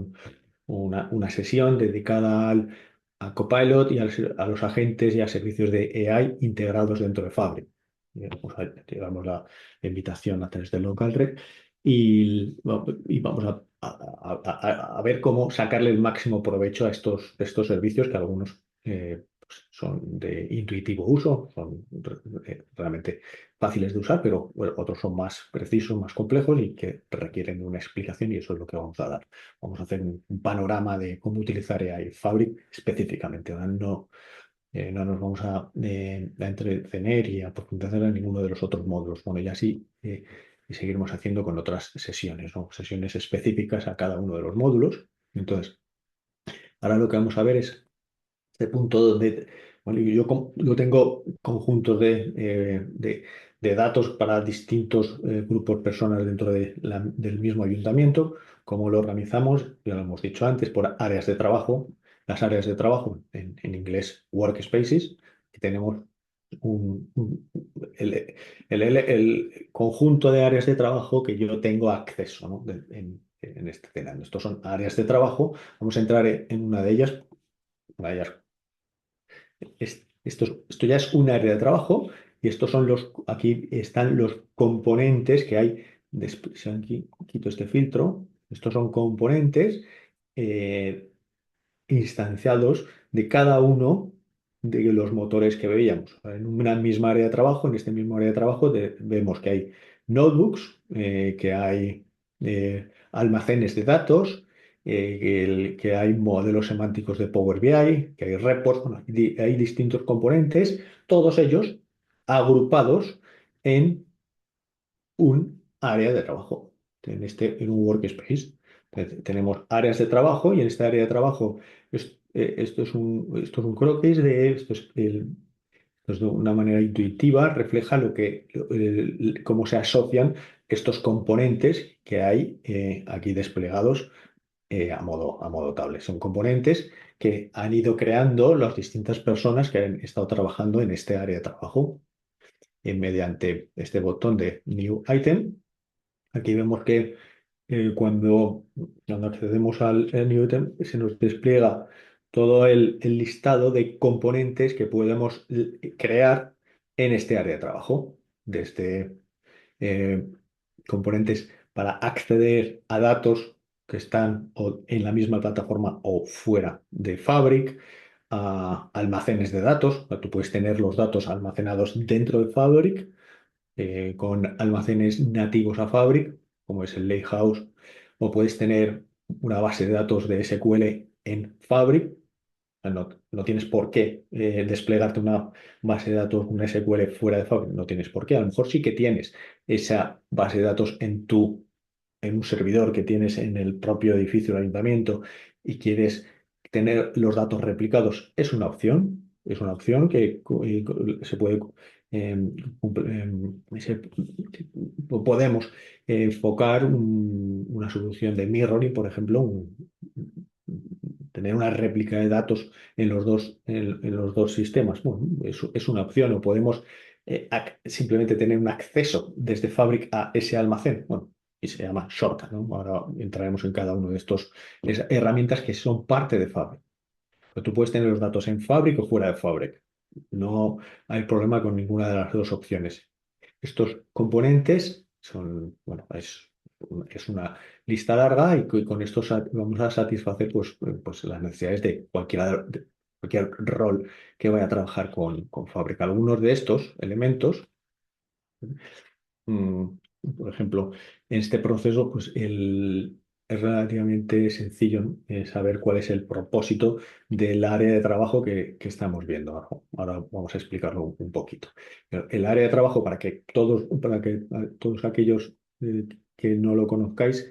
una sesión dedicada a Copilot y a los agentes y a servicios de AI integrados dentro de Fabric. Llegamos la invitación a través del local red y vamos a ver cómo sacarle el máximo provecho a estos servicios que algunos pues son de intuitivo uso, son realmente fáciles de usar, pero bueno, otros son más precisos, más complejos y que requieren una explicación y eso es lo que vamos a dar. Vamos a hacer un panorama de cómo utilizar AI Fabric específicamente. Ahora no nos vamos a entretener y a profundizar en ninguno de los otros módulos. Bueno, ya sí, y seguiremos haciendo con otras sesiones, ¿no? Sesiones específicas a cada uno de los módulos. Entonces, ahora lo que vamos a ver es este punto donde, bueno, yo tengo conjuntos de datos para distintos grupos, personas dentro del mismo ayuntamiento. ¿Cómo lo organizamos? Ya lo hemos dicho antes, por áreas de trabajo. Las áreas de trabajo, en inglés, workspaces, que tenemos un- un- el, el conjunto de áreas de trabajo que yo tengo acceso, ¿no? En este escenario. Estos son áreas de trabajo. Vamos a entrar en una de ellas. Una de ellas esto ya es un área de trabajo y aquí están los componentes que hay. Si aquí quito este filtro, estos son componentes eh, instanciados de cada uno de los motores que veíamos. En una misma área de trabajo, en este mismo área de trabajo, vemos que hay notebooks, que hay almacenes de datos, que hay modelos semánticos de Power BI, que hay reports. Bueno, hay distintos componentes, todos ellos agrupados en un área de trabajo, en un workspace. Tenemos áreas de trabajo y en esta área de trabajo esto es un croquis esto es de una manera intuitiva, refleja cómo se asocian estos componentes que hay aquí desplegados a modo tablet. Son componentes que han ido creando las distintas personas que han estado trabajando en este área de trabajo mediante este botón de New Item. Aquí vemos que cuando accedemos al New Item se nos despliega todo el listado de componentes que podemos crear en este área de trabajo. Desde eh, componentes para acceder a datos que están o en la misma plataforma o fuera de Fabric, a almacenes de datos. Tú puedes tener los datos almacenados dentro de Fabric con almacenes nativos a Fabric, como es el Lakehouse, o puedes tener una base de datos de SQL en Fabric. No tienes por qué desplegarte una base de datos, un SQL fuera de Fabric, no tienes por qué. A lo mejor sí que tienes esa base de datos en un servidor que tienes en el propio edificio del ayuntamiento y quieres tener los datos replicados. Es una opción que se puede, podemos enfocar una solución de mirroring, por ejemplo, tener una réplica de datos en los dos sistemas. Bueno, es una opción, o podemos simplemente tener un acceso desde Fabric a ese almacén. Bueno, y se llama Shortcut, ¿no? Ahora entraremos en cada uno de estos herramientas que son parte de Fabric. Pero tú puedes tener los datos en Fabric o fuera de Fabric. No hay problema con ninguna de las dos opciones. Estos componentes son, bueno, es una lista larga y con esto vamos a satisfacer pues las necesidades de cualquier rol que vaya a trabajar con Fabric. Algunos de estos elementos, mm, por ejemplo, en este proceso, es relativamente sencillo, ¿no? Saber cuál es el propósito del área de trabajo que estamos viendo. Ahora vamos a explicarlo un poquito. Pero el área de trabajo, para que todos aquellos que no lo conozcáis,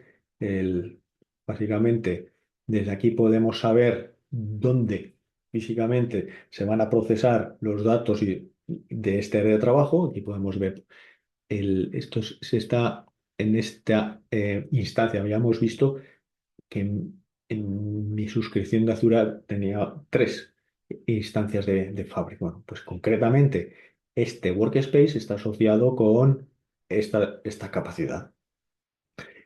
básicamente desde aquí podemos saber dónde físicamente se van a procesar los datos de este área de trabajo. Aquí podemos ver se está en esta instancia. Habíamos visto que en mi suscripción de Azure tenía 3 instancias de Fabric. Bueno, pues concretamente este workspace está asociado con esta capacidad.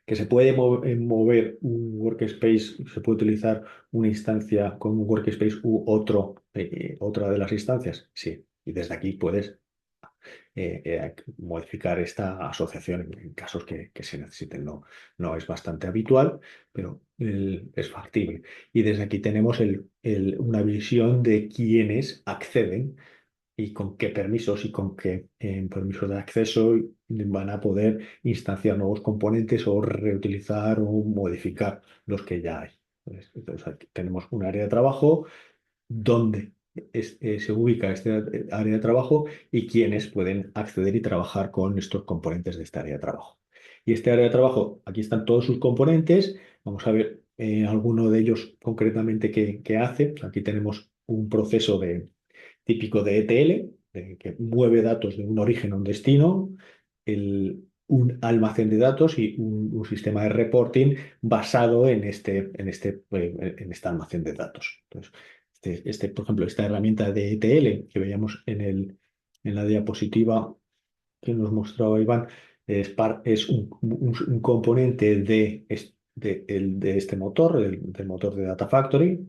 Que se puede mover un workspace, se puede utilizar una instancia con un workspace u otra de las instancias. Sí, y desde aquí puedes modificar esta asociación en casos que se necesiten. No es bastante habitual, pero es factible. Y desde aquí tenemos una visión de quiénes acceden y con qué permisos y con qué permisos de acceso van a poder instanciar nuevos componentes o reutilizar o modificar los que ya hay. Entonces, aquí tenemos un área de trabajo donde se ubica este área de trabajo y quiénes pueden acceder y trabajar con estos componentes de este área de trabajo. Y este área de trabajo, aquí están todos sus componentes. Vamos a ver alguno de ellos concretamente qué hace. Aquí tenemos un proceso típico de ETL, que mueve datos de un origen a un destino, un almacén de datos y un sistema de reporting basado en este almacén de datos. Entonces, por ejemplo, esta herramienta de ETL que veíamos en la diapositiva que nos mostraba Iván, es un componente de este motor, del motor de Data Factory.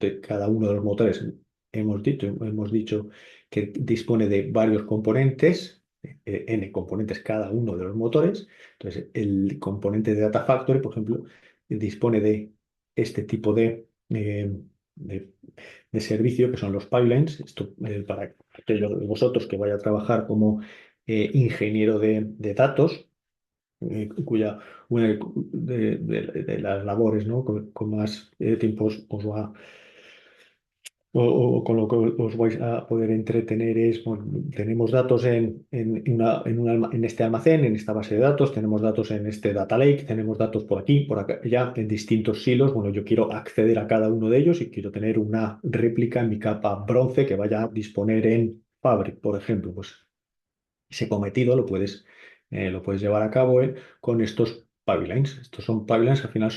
De cada uno de los motores hemos dicho que dispone de varios componentes, N componentes cada uno de los motores. Entonces, el componente de Data Factory, por ejemplo, dispone de este tipo de, de servicio que son los pipelines. Esto para aquellos de vosotros que vaya a trabajar como ingeniero de datos, una de las labores, ¿no? Con más tiempo os va o con lo que os vais a poder entretener es, bueno, tenemos datos en este almacén, en esta base de datos, tenemos datos en este data lake, tenemos datos por aquí, por acá, ya en distintos silos. Bueno, yo quiero acceder a cada uno de ellos y quiero tener una réplica en mi capa bronce que vaya a disponer en Fabric, por ejemplo. Pues ese cometido lo puedes llevar a cabo con estos pipelines. Estos son pipelines que al final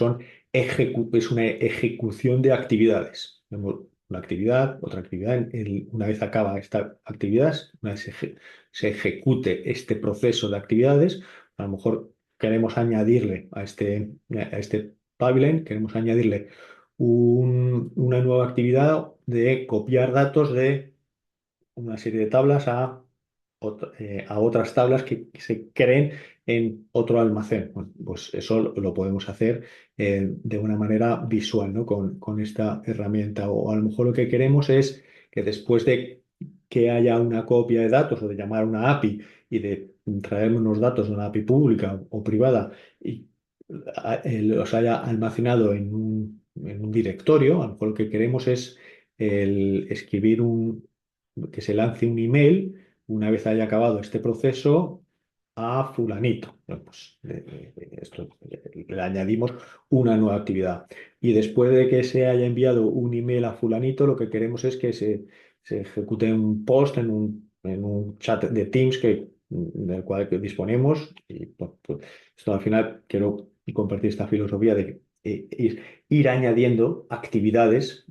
es una ejecución de actividades. Tenemos una actividad, otra actividad. Una vez acaba esta actividad, una vez se ejecute este proceso de actividades, a lo mejor queremos añadirle a este pipeline, queremos añadirle una nueva actividad de copiar datos de una serie de tablas a otras tablas que se creen en otro almacén. Bueno, pues eso lo podemos hacer de una manera visual, ¿no? Con esta herramienta. O a lo mejor lo que queremos es que después de que haya una copia de datos o de llamar a una API y de traer unos datos de una API pública o privada y los haya almacenado en un directorio, a lo mejor lo que queremos es escribir que se lance un email una vez haya acabado este proceso a fulanito. Bueno, pues le añadimos una nueva actividad. Y después de que se haya enviado un email a fulanito, lo que queremos es que se ejecute un post en un chat de Teams del cual que disponemos. Y bueno, pues, esto al final quiero compartir esta filosofía de ir añadiendo actividades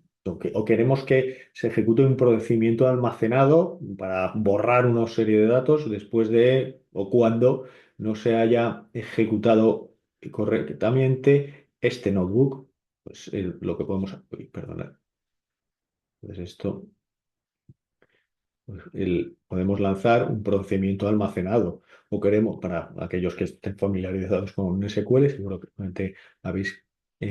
o queremos que se ejecute un procedimiento almacenado para borrar una serie de datos después de o cuando no se haya ejecutado correctamente este notebook. Pues lo que podemos... Uy, perdona. Entonces esto... Pues, podemos lanzar un procedimiento almacenado o queremos, para aquellos que estén familiarizados con SQL, seguramente habéis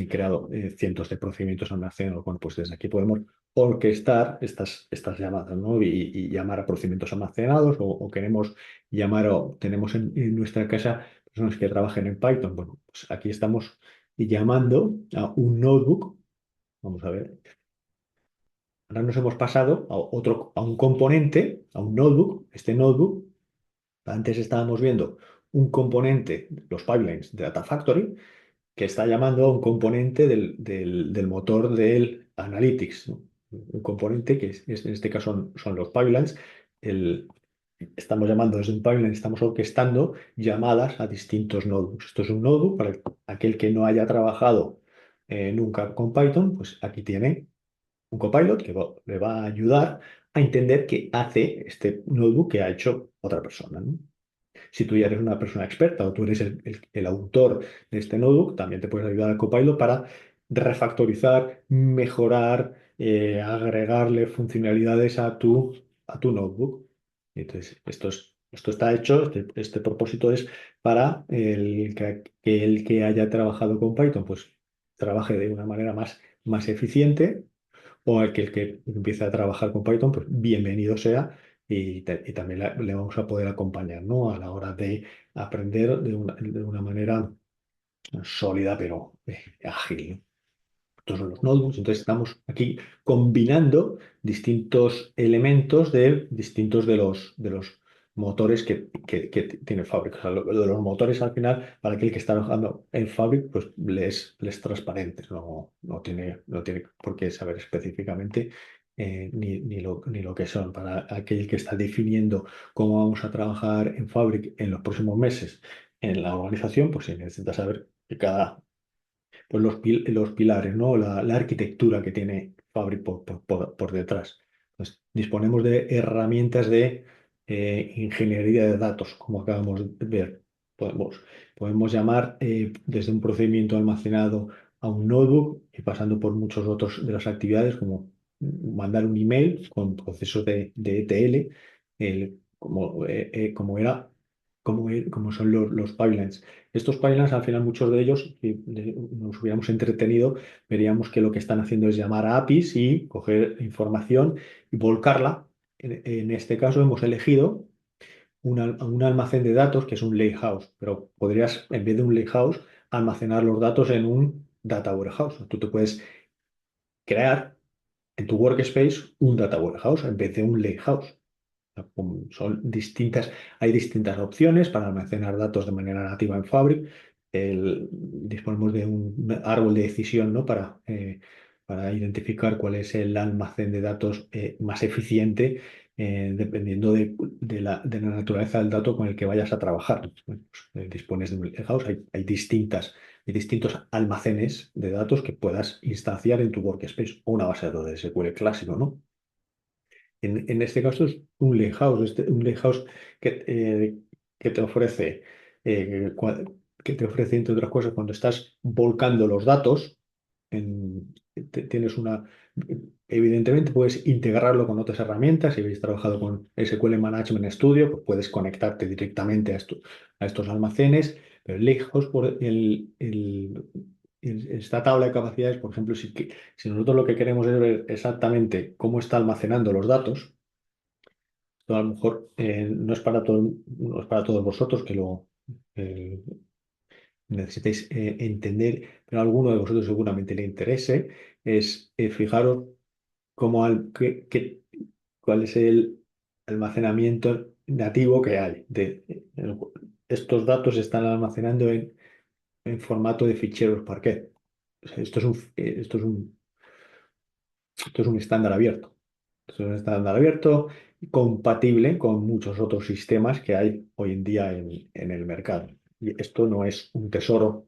creado cientos de procedimientos almacenados. Bueno, pues desde aquí podemos orquestar estas llamadas, ¿no? Y llamar a procedimientos almacenados o queremos llamar o tenemos en nuestra casa personas que trabajen en Python. Bueno, pues aquí estamos llamando a un notebook. Vamos a ver. Ahora nos hemos pasado a un componente, a un notebook. Este notebook, antes estábamos viendo un componente, los pipelines de Data Factory, que está llamando a un componente del motor del Analytics, ¿no? Un componente que en este caso son los pipelines. El- Estamos llamando desde un pipeline, estamos orquestando llamadas a distintos notebooks. Esto es un notebook para aquel que no haya trabajado nunca con Python, pues aquí tiene un copilot que le va a ayudar a entender qué hace este notebook que ha hecho otra persona, ¿no? Si tú ya eres una persona experta o tú eres el autor de este notebook, también te puedes ayudar al copilot para refactorizar, mejorar, agregarle funcionalidades a tu notebook. Entonces, esto está hecho, este propósito es para que el que haya trabajado con Python, pues trabaje de una manera más eficiente o el que empiece a trabajar con Python, pues bienvenido sea y también le vamos a poder acompañar, ¿no? A la hora de aprender de una manera sólida, pero ágil, ¿no? Estos son los notebooks, entonces estamos aquí combinando distintos elementos de distintos de los motores que tiene Fabric. O sea, lo de los motores al final, para aquel que está trabajando en Fabric, pues les transparente, no tiene por qué saber específicamente ni lo que son. Para aquel que está definiendo cómo vamos a trabajar en Fabric en los próximos meses en la organización, pues sí necesita saber que pues los pilares, ¿no? La arquitectura que tiene Fabric por detrás. Pues disponemos de herramientas de ingeniería de datos, como acabamos de ver. Podemos llamar desde un procedimiento almacenado a un notebook y pasando por muchos otros de las actividades, como mandar un email con procesos de ETL, como era, como son los pipelines. Estos pipelines, al final, muchos de ellos, si nos hubiéramos entretenido, veríamos que lo que están haciendo es llamar a APIs y coger información y volcarla. En este caso hemos elegido un almacén de datos que es un lakehouse, pero podrías, en vez de un lakehouse, almacenar los datos en un data warehouse. Tú te puedes crear en tu workspace un data warehouse en vez de un lakehouse. Hay distintas opciones para almacenar datos de manera nativa en Fabric. Disponemos de un árbol de decisión, ¿no? Para identificar cuál es el almacén de datos más eficiente, dependiendo de la naturaleza del dato con el que vayas a trabajar. Bueno, pues, dispones de un lakehouse, hay distintos almacenes de datos que puedas instanciar en tu workspace o una base de datos de SQL clásico, ¿no? En este caso es un lakehouse, un lakehouse que, eh, que te ofrece, entre otras cosas, cuando estás volcando los datos, tienes evidentemente puedes integrarlo con otras herramientas. Si habéis trabajado con SQL Management Studio, pues puedes conectarte directamente a estos almacenes, pero el lakehouse, esta tabla de capacidades, por ejemplo, si nosotros lo que queremos es ver exactamente cómo está almacenando los datos, esto a lo mejor no es para todos vosotros que eh, necesitéis entender, pero a alguno de vosotros seguramente le interese, es fijaros cuál es el almacenamiento nativo que hay. Estos datos se están almacenando en formato de ficheros Parquet. O sea, esto es un estándar abierto. Esto es un estándar abierto y compatible con muchos otros sistemas que hay hoy en día en el mercado. Y esto no es un tesoro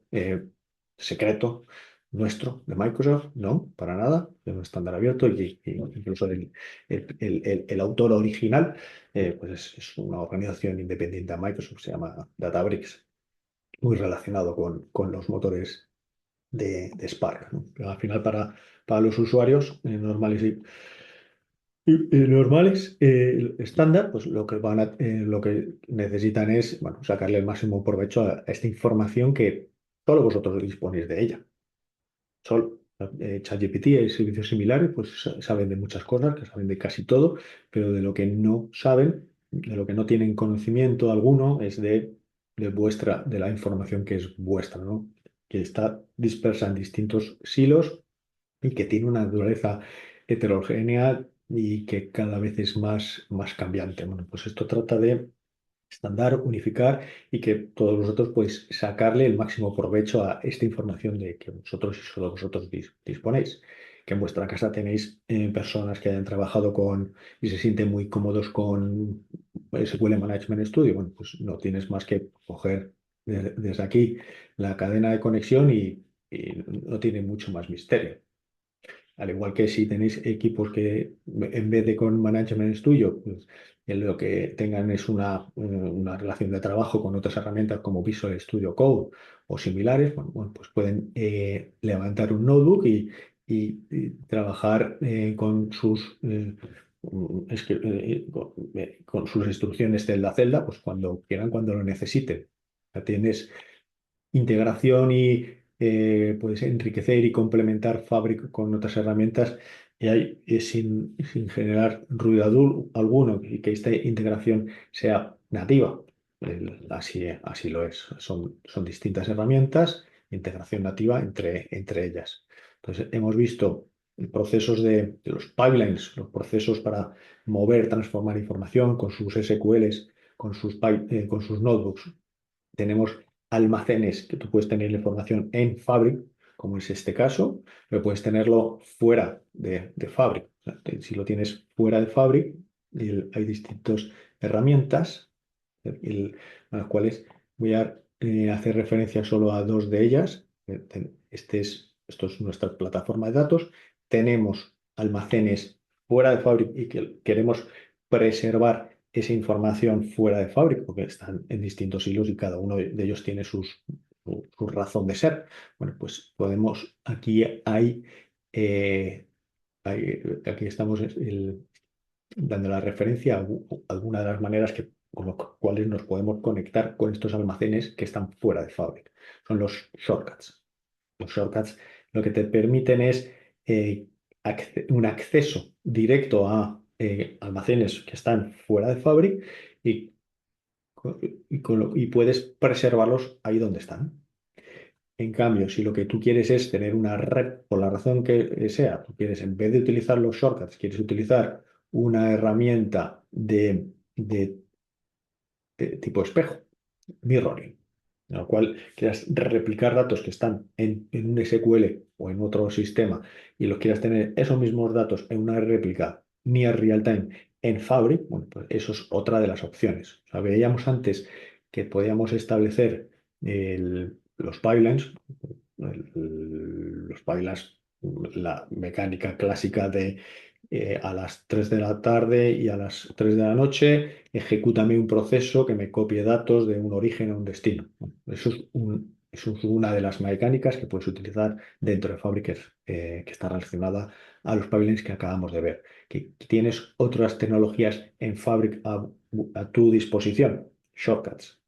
secreto nuestro de Microsoft, no, para nada. Es un estándar abierto y incluso el autor original pues es una organización independiente a Microsoft, se llama Databricks, muy relacionado con los motores de Spark, ¿no? Pero al final, para los usuarios normales normales, estándar, pues lo que necesitan es, bueno, sacarle el máximo provecho a esta información que solo vosotros disponéis de ella. Solo ChatGPT y servicios similares, pues saben de muchas cosas, que saben de casi todo, pero de lo que no saben, de lo que no tienen conocimiento alguno, es de la información que es vuestra, ¿no? Que está dispersa en distintos silos y que tiene una naturaleza heterogénea y que cada vez es más cambiante. Bueno, pues esto trata de estándar, unificar y que todos vosotros podéis sacarle el máximo provecho a esta información de que vosotros y solo vosotros disponéis. Que en vuestra casa tenéis personas que hayan trabajado y se sienten muy cómodos con SQL Management Studio. Bueno, pues no tienes más que coger desde aquí la cadena de conexión y no tiene mucho más misterio. Al igual que si tenéis equipos que en vez de con Management Studio, pues lo que tengan es una relación de trabajo con otras herramientas como Visual Studio Code o similares, bueno, pues pueden levantar un notebook y trabajar con sus instrucciones celda a celda, pues cuando quieran, cuando lo necesiten. Ya tienes integración y puedes enriquecer y complementar Fabric con otras herramientas sin generar ruido alguno y que esta integración sea nativa. Así lo es. Son distintas herramientas, integración nativa entre ellas. Entonces, hemos visto procesos de los pipelines, los procesos para mover, transformar información con sus SQLs, con sus notebooks. Tenemos almacenes que tú puedes tener la información en Fabric, como es este caso, pero puedes tenerlo fuera de Fabric. O sea, si lo tienes fuera de Fabric, hay distintas herramientas, a las cuales voy a hacer referencia solo a dos de ellas. Esto es nuestra plataforma de datos. Tenemos almacenes fuera de Fabric y que queremos preservar esa información fuera de Fabric, porque están en distintos hilos y cada uno de ellos tiene su razón de ser. Bueno, pues aquí estamos dando la referencia a alguna de las maneras con las cuales nos podemos conectar con estos almacenes que están fuera de Fabric. Son los shortcuts. Los shortcuts lo que te permiten es un acceso directo a almacenes que están fuera de Fabric y, y puedes preservarlos ahí donde están. En cambio, si lo que tú quieres es tener una red, por la razón que sea, tú quieres, en vez de utilizar los shortcuts, quieres utilizar una herramienta de tipo espejo, mirroring, en la cual quieras replicar datos que están en un SQL o en otro sistema y los quieras tener esos mismos datos en una réplica near real time en Fabric, bueno, pues eso es otra de las opciones. O sea, veíamos antes que podíamos establecer los pipelines, los pipelines, la mecánica clásica de a las 3 de la tarde y a las 3 de la noche, ejecútame un proceso que me copie datos de un origen a un destino. Eso es una de las mecánicas que puedes utilizar dentro de Fabric que está relacionada a los pipelines que acabamos de ver. Que tienes otras tecnologías en Fabric a tu disposición, shortcuts.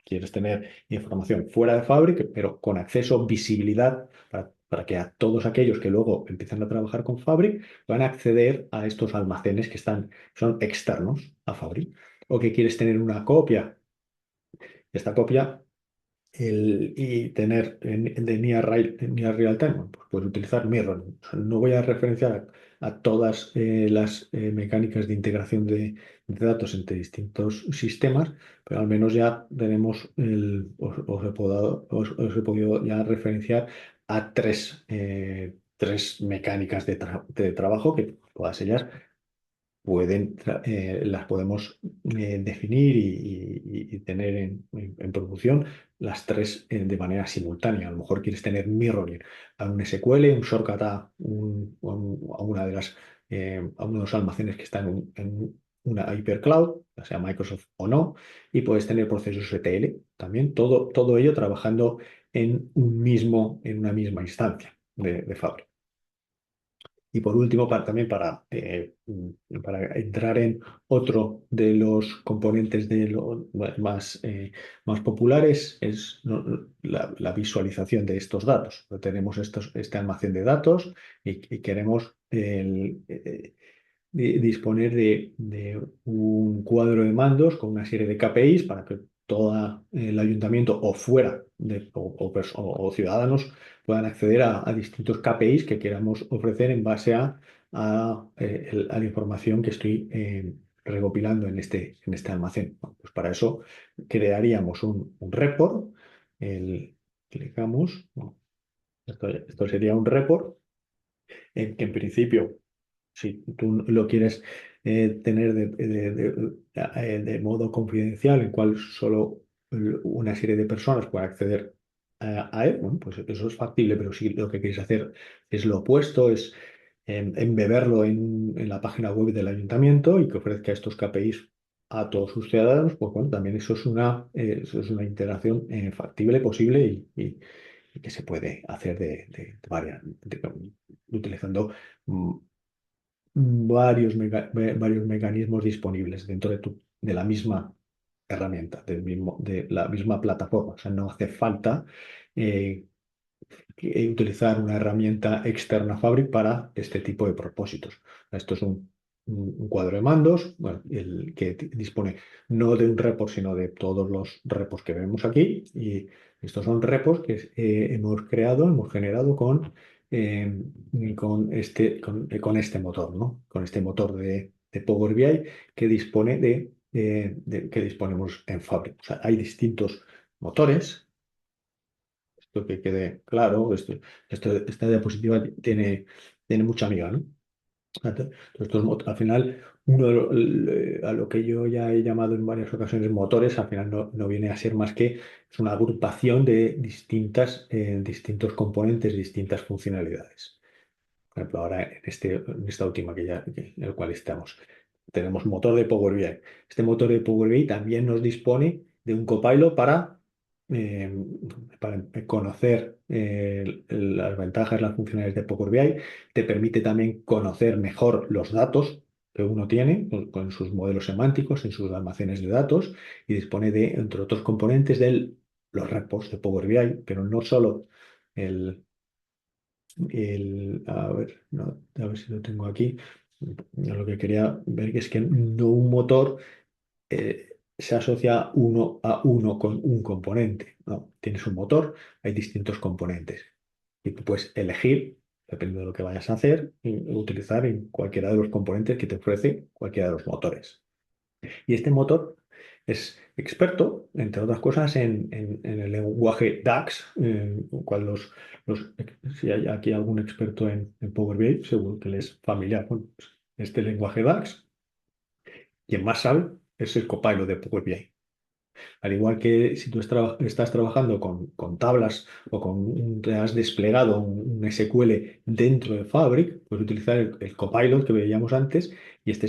Quieres tener información fuera de Fabric, pero con acceso, visibilidad, para que a todos aquellos que luego empiezan a trabajar con Fabric van a acceder a estos almacenes que son externos a Fabric. O que quieres tener una copia. Esta copia y tener de near real time, bueno, pues puedes utilizar mirroring. O sea, no voy a referenciar a todas las mecánicas de integración de datos entre distintos sistemas, pero al menos ya tenemos os he podido ya referenciar a tres mecánicas de trabajo que todas ellas las podemos definir y tener en producción las tres de manera simultánea. A lo mejor quieres tener mirroring a un SQL, un shortcut a una de a uno de los almacenes que están en una hypercloud, ya sea Microsoft o no, y puedes tener procesos ETL también, todo ello trabajando en una misma instancia de Fabric. Y por último, para entrar en otro de los componentes más populares, es, ¿no?, la visualización de estos datos. Tenemos este almacén de datos y queremos disponer de un cuadro de mandos con una serie de KPIs para que todo el ayuntamiento o fuera o ciudadanos puedan acceder a distintos KPIs que queramos ofrecer en base a la información que estoy recopilando en este almacén. Bueno, pues para eso crearíamos un report. Clicamos. Bueno, esto sería un report en que en principio, si tú lo quieres tener de modo confidencial, en cual solo una serie de personas pueda acceder a él, bueno, pues eso es factible, pero si lo que quieres hacer es lo opuesto, es embeberlo en la página web del ayuntamiento y que ofrezca estos KPIs a todos sus ciudadanos, pues bueno, también eso es una integración factible, posible y que se puede hacer utilizando mm, varios mecanismos disponibles dentro de la misma herramienta, de la misma plataforma. O sea, no hace falta eh, utilizar una herramienta externa a Fabric para este tipo de propósitos. Esto es un cuadro de mandos, bueno, el que dispone no de un report, sino de todos los repos que vemos aquí. Y estos son repos que hemos generado eh, con este motor, ¿no? Con este motor de Power BI que disponemos en Fabric. O sea, hay distintos motores. Esto que quede claro, esta diapositiva tiene mucha amiga, ¿no? Entonces, al final, a lo que yo ya he llamado en varias ocasiones motores, al final no viene a ser más que es una agrupación de distintos componentes, distintas funcionalidades. Por ejemplo, ahora en esta última en el cual estamos, tenemos motor de Power BI. Este motor de Power BI también nos dispone de un copilot eh, para conocer las ventajas, las funcionalidades de Power BI. Te permite también conocer mejor los datos que uno tiene con sus modelos semánticos, en sus almacenes de datos y dispone de, entre otros componentes, de los repos de Power BI, pero no solo a ver, a ver si lo tengo aquí. Lo que quería ver es que no un motor se asocia uno a uno con un componente. No, tienes un motor, hay distintos componentes. Y tú puedes elegir, dependiendo de lo que vayas a hacer, utilizar en cualquiera de los componentes que te ofrece cualquiera de los motores. Y este motor es experto, entre otras cosas, en el lenguaje DAX, cual si hay aquí algún experto en Power BI, seguro que le es familiar con este lenguaje DAX. Quien más sabe es el copilot de Power BI. Al igual que si tú estás trabajando con tablas o te has desplegado un SQL dentro de Fabric, puedes utilizar el Copilot que veíamos antes y es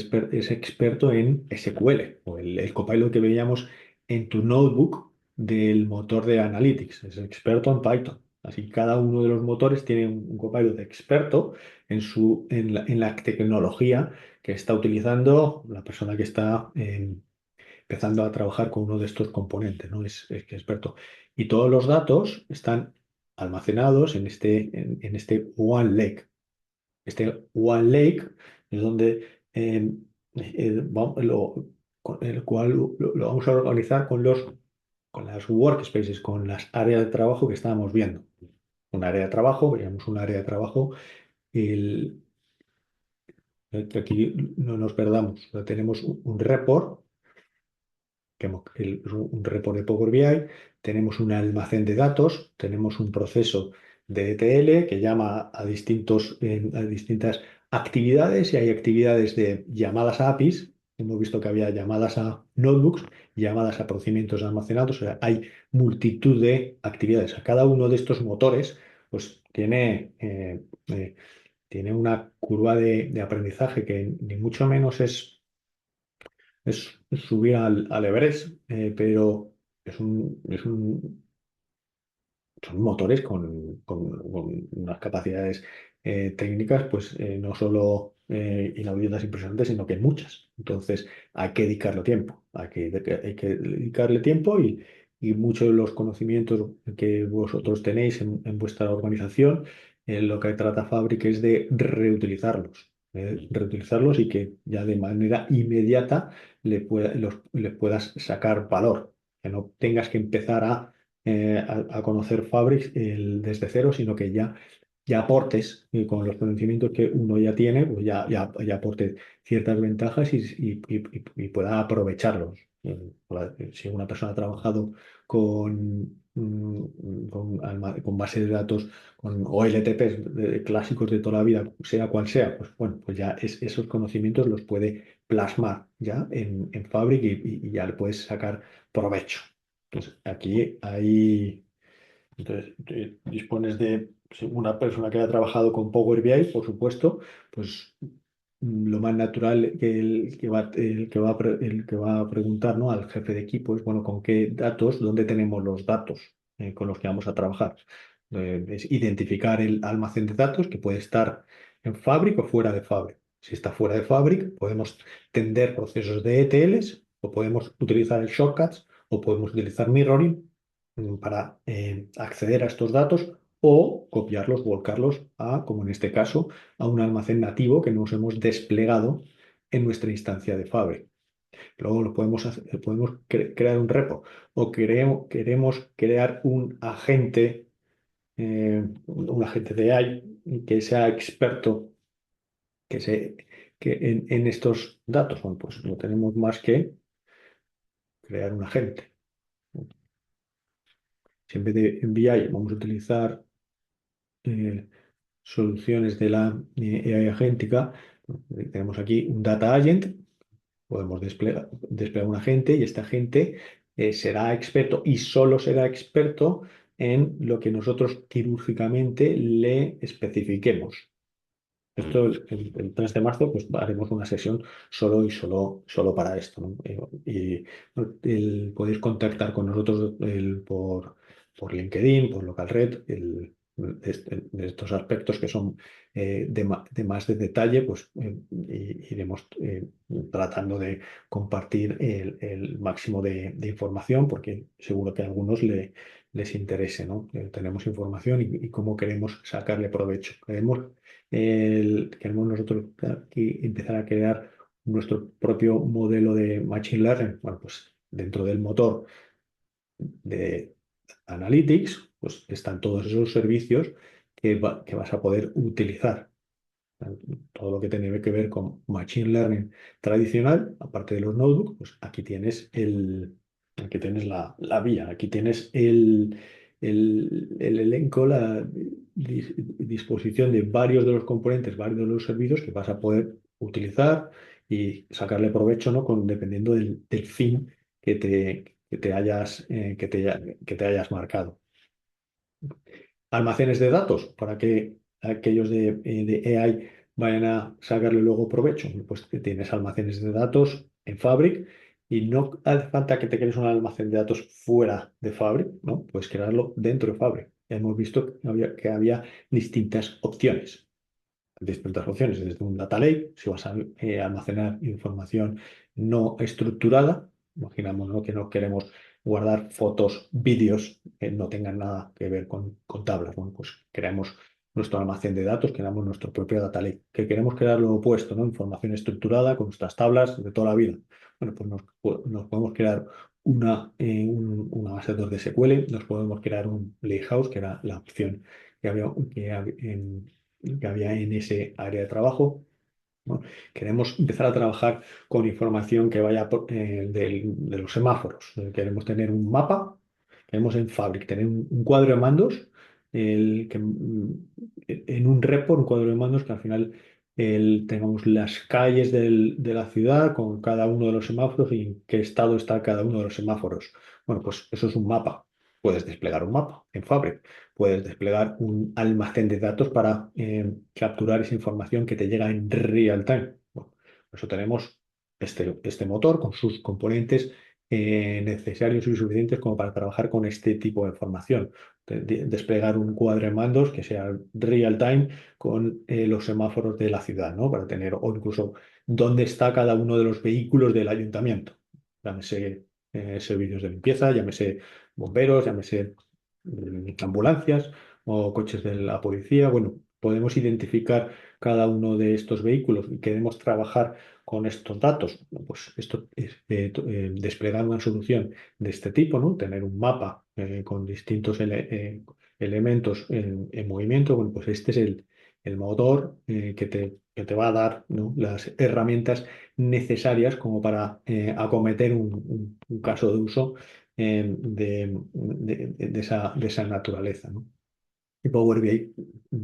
experto en SQL o el Copilot que veíamos en tu notebook del motor de Analytics. Es experto en Python. Así que cada uno de los motores tiene un Copilot experto en la tecnología que está utilizando la persona que está empezando a trabajar con uno de estos componentes, ¿no? Es que experto. Y todos los datos están almacenados en este One Lake. Este One Lake es donde el cual lo vamos a organizar con con las workspaces, con las áreas de trabajo que estábamos viendo. Un área de trabajo, veíamos un área de trabajo, el, que aquí no nos perdamos. O sea, tenemos un report, es un report de Power BI, tenemos un almacén de datos, tenemos un proceso de ETL que llama a distintas actividades y hay actividades de llamadas a APIs. Hemos visto que había llamadas a notebooks, llamadas a procedimientos almacenados, o sea, hay multitud de actividades. A cada uno de estos motores pues tiene una curva de aprendizaje que ni mucho menos es subir al Everest, pero son motores con unas capacidades técnicas, pues no solo inauditas impresionantes, sino que muchas. Entonces hay que dedicarle tiempo, hay que dedicarle tiempo y muchos de los conocimientos que vosotros tenéis en vuestra organización, lo que trata Fabric es de reutilizarlos y que ya de manera inmediata le puedas sacar valor, que no tengas que empezar a conocer Fabric desde cero, sino que ya aportes con los conocimientos que uno ya tiene, pues ya aporte ciertas ventajas y pueda aprovecharlos. Si una persona ha trabajado con base de datos, con OLTPs clásicos de toda la vida, sea cual sea, pues bueno, pues ya esos conocimientos los puede plasmar ya en Fabric y ya le puedes sacar provecho. Pues aquí entonces, dispones de si una persona que haya trabajado con Power BI, por supuesto, pues lo más natural que el que va a preguntar, ¿no?, al jefe de equipo es, bueno, ¿con qué datos? ¿Dónde tenemos los datos con los que vamos a trabajar? Es identificar el almacén de datos que puede estar en Fabric o fuera de Fabric. Si está fuera de Fabric, podemos tender procesos de ETLs o podemos utilizar el shortcuts o podemos utilizar mirroring para acceder a estos datos o copiarlos, volcarlos como en este caso, a un almacén nativo que nos hemos desplegado en nuestra instancia de Fabric. Luego lo podemos crear un repo o queremos crear un agente de AI que sea experto que se, que en estos datos. Bueno, pues no tenemos más que crear un agente. Si en vez de BI vamos a utilizar eh, soluciones de la AI agéntica, tenemos aquí un data agent, podemos desplegar un agente y este agente será experto y solo será experto en lo que nosotros quirúrgicamente le especifiquemos. Esto, el 3 de marzo, pues haremos una sesión solo para esto, ¿no? Podéis contactar con nosotros por LinkedIn, por LocalRed, de estos aspectos que son de más de detalle, pues iremos tratando de compartir el máximo de información, porque seguro que a algunos les interese, ¿no? Tenemos información y cómo queremos sacarle provecho. Queremos nosotros aquí empezar a crear nuestro propio modelo de Machine Learning. Bueno, pues dentro del motor de Analytics, pues están todos esos servicios que vas a poder utilizar. Todo lo que tiene que ver con Machine Learning tradicional, aparte de los notebooks, pues aquí tienes la vía, aquí tienes el elenco, la disposición de varios de los componentes, varios de los servicios que vas a poder utilizar y sacarle provecho, ¿no?, dependiendo del fin que te hayas marcado. Almacenes de datos para que aquellos de AI vayan a sacarle luego provecho. Pues que tienes almacenes de datos en Fabric y no hace falta que te crees un almacén de datos fuera de Fabric, ¿no? Puedes crearlo dentro de Fabric. Hemos visto que había distintas opciones, desde un data lake, si vas a almacenar información no estructurada, imaginamos, ¿no?, que no queremos guardar fotos, vídeos que no tengan nada que ver con tablas. Bueno, pues creamos nuestro almacén de datos, creamos nuestro propio data lake, que queremos crear lo opuesto, ¿no?, información estructurada con nuestras tablas de toda la vida. Bueno, pues nos podemos crear una base de datos de SQL, nos podemos crear un lakehouse, que era la opción que había en ese área de trabajo, ¿no? Queremos empezar a trabajar con información que vaya de los semáforos. Queremos tener un mapa, queremos en Fabric tener un cuadro de mandos, en un repo, un cuadro de mandos que al final tengamos las calles de la ciudad con cada uno de los semáforos y en qué estado está cada uno de los semáforos. Bueno, pues eso es un mapa. Puedes desplegar un mapa en Fabric. Puedes desplegar un almacén de datos para capturar esa información que te llega en real time. Bueno, por eso tenemos este motor con sus componentes necesarios y suficientes como para trabajar con este tipo de información. Desplegar un cuadro de mandos que sea real time con los semáforos de la ciudad, ¿no? Para tener, o incluso dónde está cada uno de los vehículos del ayuntamiento. Llámese servicios de limpieza, llámese bomberos, llámese ambulancias o coches de la policía. Bueno, podemos identificar cada uno de estos vehículos y queremos trabajar con estos datos. Pues esto es desplegar una solución de este tipo, ¿no? Tener un mapa con distintos elementos en movimiento. Bueno, pues este es el motor que te va a dar, ¿no?, las herramientas necesarias como para acometer un caso de uso de esa naturaleza, ¿no? Y Power BI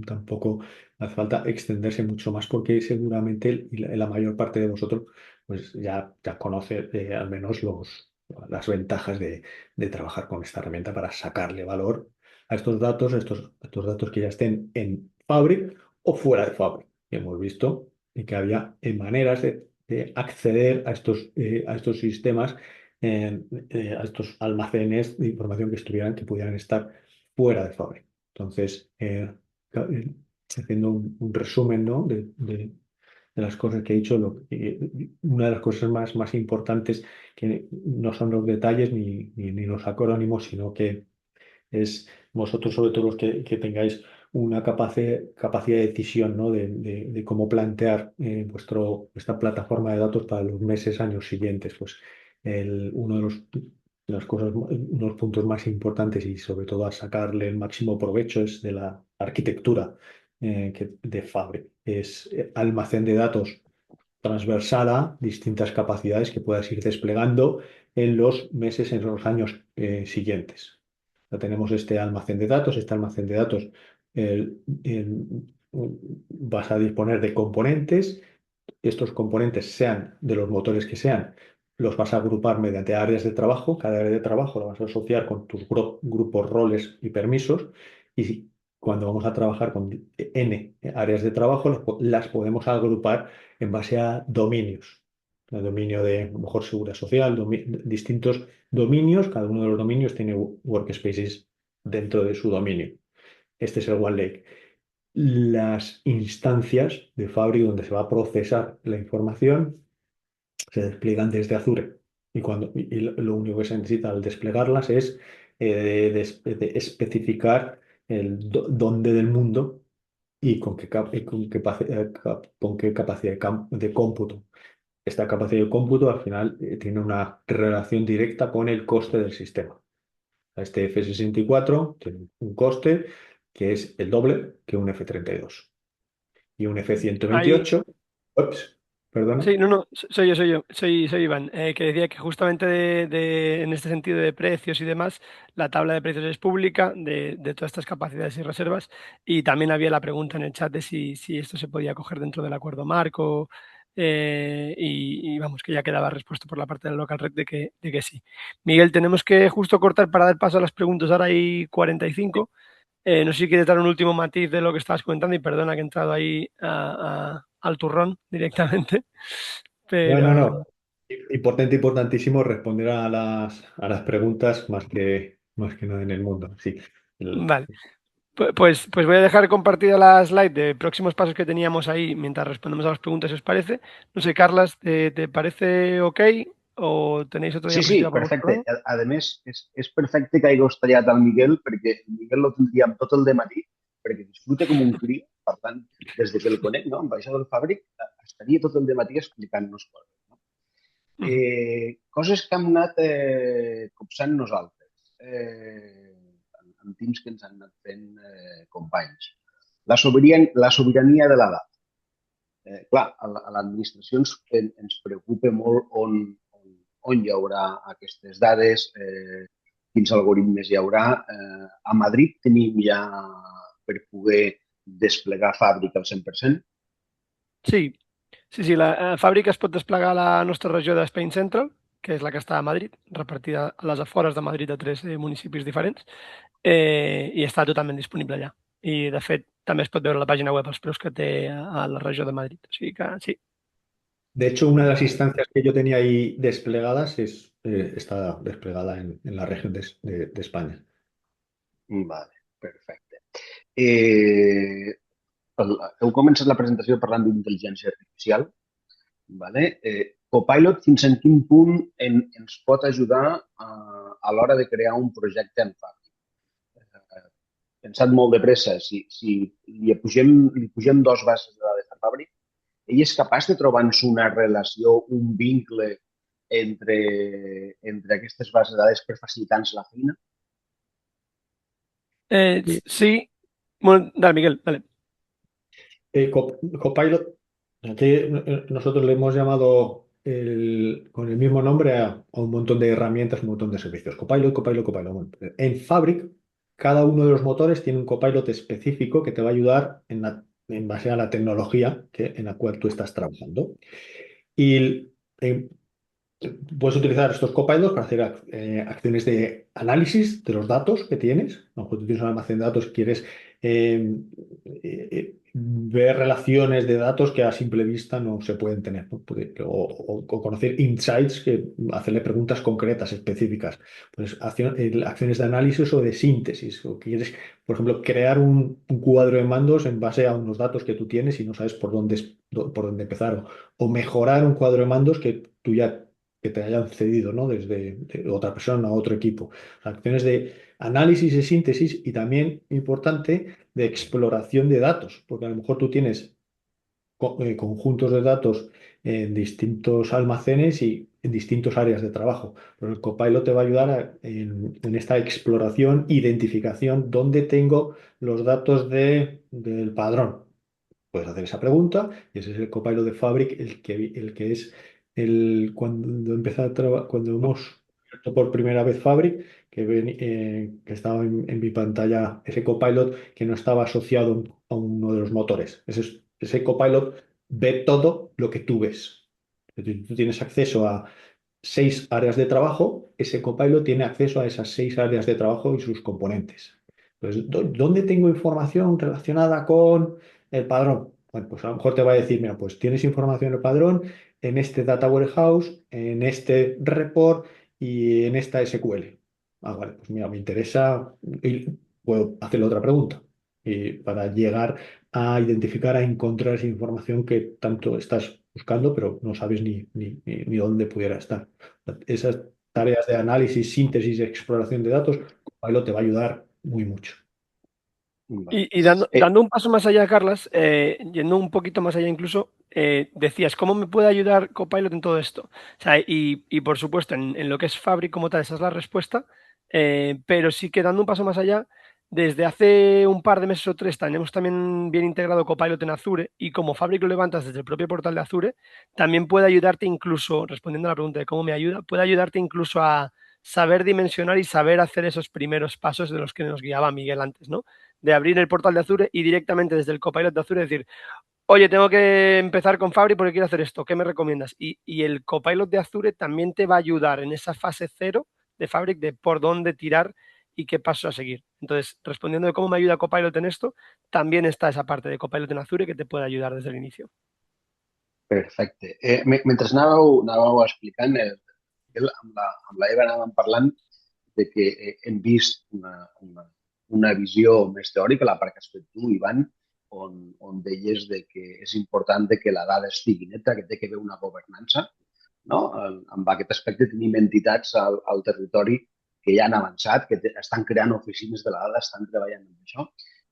tampoco hace falta extenderse mucho más porque seguramente la mayor parte de vosotros pues ya conoce al menos las ventajas de trabajar con esta herramienta para sacarle valor a estos datos que ya estén en Fabric o fuera de Fabric. Y hemos visto que había maneras de acceder a estos sistemas, a estos almacenes de información que pudieran estar fuera de Fabric. Entonces, haciendo un resumen, ¿no?, de las cosas que he dicho, una de las cosas más importantes que no son los detalles ni los acrónimos, sino que es vosotros, sobre todo los que tengáis una capacidad de decisión, ¿no?, de cómo plantear vuestra plataforma de datos para los meses, años siguientes. Pues uno de los puntos más importantes y sobre todo a sacarle el máximo provecho es de la arquitectura de Fabric. Es almacén de datos transversal a distintas capacidades que puedas ir desplegando en los meses, en los años siguientes. Ya tenemos este almacén de datos. Este almacén de datos vas a disponer de componentes. Estos componentes, sean de los motores que sean, los vas a agrupar mediante áreas de trabajo. Cada área de trabajo la vas a asociar con tus grupos, roles y permisos. Y cuando vamos a trabajar con N áreas de trabajo, las podemos agrupar en base a dominios. El dominio de, a lo mejor, seguridad social, distintos dominios. Cada uno de los dominios tiene workspaces dentro de su dominio. Este es el One Lake. Las instancias de Fabric donde se va a procesar la información se despliegan desde Azure. Y lo único que se necesita al desplegarlas es de especificar dónde del mundo y con qué capacidad de cómputo. Esta capacidad de cómputo al final tiene una relación directa con el coste del sistema. Este F64 tiene un coste que es el doble que un F32. Y un Ahí, F128, ups, perdona. sí, no, soy Iván, que decía que justamente en este sentido de precios y demás, la tabla de precios es pública de todas estas capacidades y reservas, y también había la pregunta en el chat de si esto se podía coger dentro del acuerdo marco, y vamos, que ya quedaba respuesto por la parte del local red de que sí. Miguel, tenemos que justo cortar para dar paso a las preguntas, ahora hay 45. No sé si quieres dar un último matiz de lo que estabas comentando y perdona que he entrado ahí al turrón directamente, No, no, pero no. Importantísimo responder a las preguntas más que nada en el mundo. Sí. El- vale. Pues voy a dejar compartida la slide de próximos pasos que teníamos ahí mientras respondemos a las preguntas, si os parece. No sé, Carlas, ¿te parece ok? ¿O tenéis otra Sí, sí, diapositiva por vuestro perfecte. lado? A més, és perfecte que hagués tallat el Miguel, perquè el Miguel lo tindríem tot el matí, perquè disfruta com un cria. Per tant, des de que el conec, no?, amb això del Fàbric, estaria tot el matí explicant-nos coses. No? Coses que hem anat copsant nosaltres, en teams que ens han anat fent companys. La sobirania de la data. Clar, a l'administració ens preocupa molt on hi haurà aquestes dades, quins algoritmes hi haurà. A Madrid tenim ja per poder desplegar fàbrica al 100%. Sí, sí, la fàbrica es pot desplegar a la nostra regió de Spain Central, que és la que està a Madrid, repartida a les afores de Madrid a 3 municipis diferents, i està totalment disponible allà. I, de fet, també es pot veure a la pàgina web els preus que té a la regió de Madrid. O sigui que sí. De hecho, una de las instancias que yo tenía ahí desplegadas está desplegada en la región de España. Vale, perfecte. Heu començat la presentació parlant d'intel·ligència artificial. Vale? Copilot, fins en quin punt ens pot ajudar a l'hora de crear un projecte en fàbrica? Pensat molt de pressa, si li pugem 2 bases de dades a fàbrica, ell és capaç de trobar-nos una relació, un vincle entre aquestes bases de dades per facilitar-nos la feina? Sí. Bueno, dale, Miguel, dale. Copilot, aquí nosotros le hemos llamado con el mismo nombre a un montón de herramientas, un montón de servicios. Copilot, Copilot, Copilot. Bueno, en Fabric, cada uno de los motores tiene un Copilot específico que te va a ayudar en base a la tecnología en la cual tú estás trabajando. Y puedes utilizar estos copilots para hacer acciones de análisis de los datos que tienes. A lo mejor tú tienes un almacén de datos y quieres ver relaciones de datos que a simple vista no se pueden tener, ¿no? O conocer insights, hacerle preguntas concretas, específicas. Pues acciones de análisis o de síntesis. O quieres, por ejemplo, crear un cuadro de mandos en base a unos datos que tú tienes y no sabes por dónde empezar. O mejorar un cuadro de mandos que tú ya que te hayan cedido, ¿no? Desde de otra persona a otro equipo. Acciones de análisis y síntesis y también, importante, de exploración de datos, porque a lo mejor tú tienes conjuntos de datos en distintos almacenes y en distintas áreas de trabajo. Pero el Copilot te va a ayudar en esta exploración, identificación, dónde tengo los datos del padrón. Puedes hacer esa pregunta y ese es el Copilot de Fabric, el que es cuando hemos visto por primera vez Fabric, que estaba en mi pantalla ese Copilot que no estaba asociado a uno de los motores. Ese Copilot ve todo lo que tú ves. Es decir, tú tienes acceso a 6 áreas de trabajo, ese Copilot tiene acceso a esas 6 áreas de trabajo y sus componentes. Entonces, ¿dónde tengo información relacionada con el padrón? Bueno, pues a lo mejor te va a decir, mira, pues tienes información del padrón en este Data Warehouse, en este report y en esta SQL. Vale, pues mira, me interesa y puedo hacerle otra pregunta. Y para llegar a identificar, a encontrar esa información que tanto estás buscando, pero no sabes ni dónde pudiera estar. Esas tareas de análisis, síntesis y exploración de datos, Copilot te va a ayudar muy mucho. Vale. Y dando un paso más allá, Carlas, yendo un poquito más allá incluso, decías, ¿cómo me puede ayudar Copilot en todo esto? O sea, y por supuesto, en lo que es Fabric como tal, esa es la respuesta, pero sí que dando un paso más allá, desde hace un par de meses o 3 tenemos también bien integrado Copilot en Azure y como Fabric lo levantas desde el propio portal de Azure, también puede ayudarte incluso, respondiendo a la pregunta de cómo me ayuda, puede ayudarte incluso a saber dimensionar y saber hacer esos primeros pasos de los que nos guiaba Miguel antes, ¿no? De abrir el portal de Azure y directamente desde el Copilot de Azure decir, oye, tengo que empezar con Fabric porque quiero hacer esto, ¿qué me recomiendas? Y el Copilot de Azure también te va a ayudar en esa fase 0 de Fabric de por dónde tirar y qué paso a seguir. Entonces, respondiendo de cómo me ayuda Copilot en esto, también está esa parte de Copilot en Azure que te puede ayudar desde el inicio. Perfecte. Mentre anàveu explicant, amb la Eva anàvem parlant de que hem vist una visió més teòrica, la part que has fet tu, Ivan, on deies de que és important que la dada estigui neta, que té que haver una governança. No? En aquest aspecte tenim entitats al territori que ja han avançat, que estan creant oficines de la dada, estan treballant en això.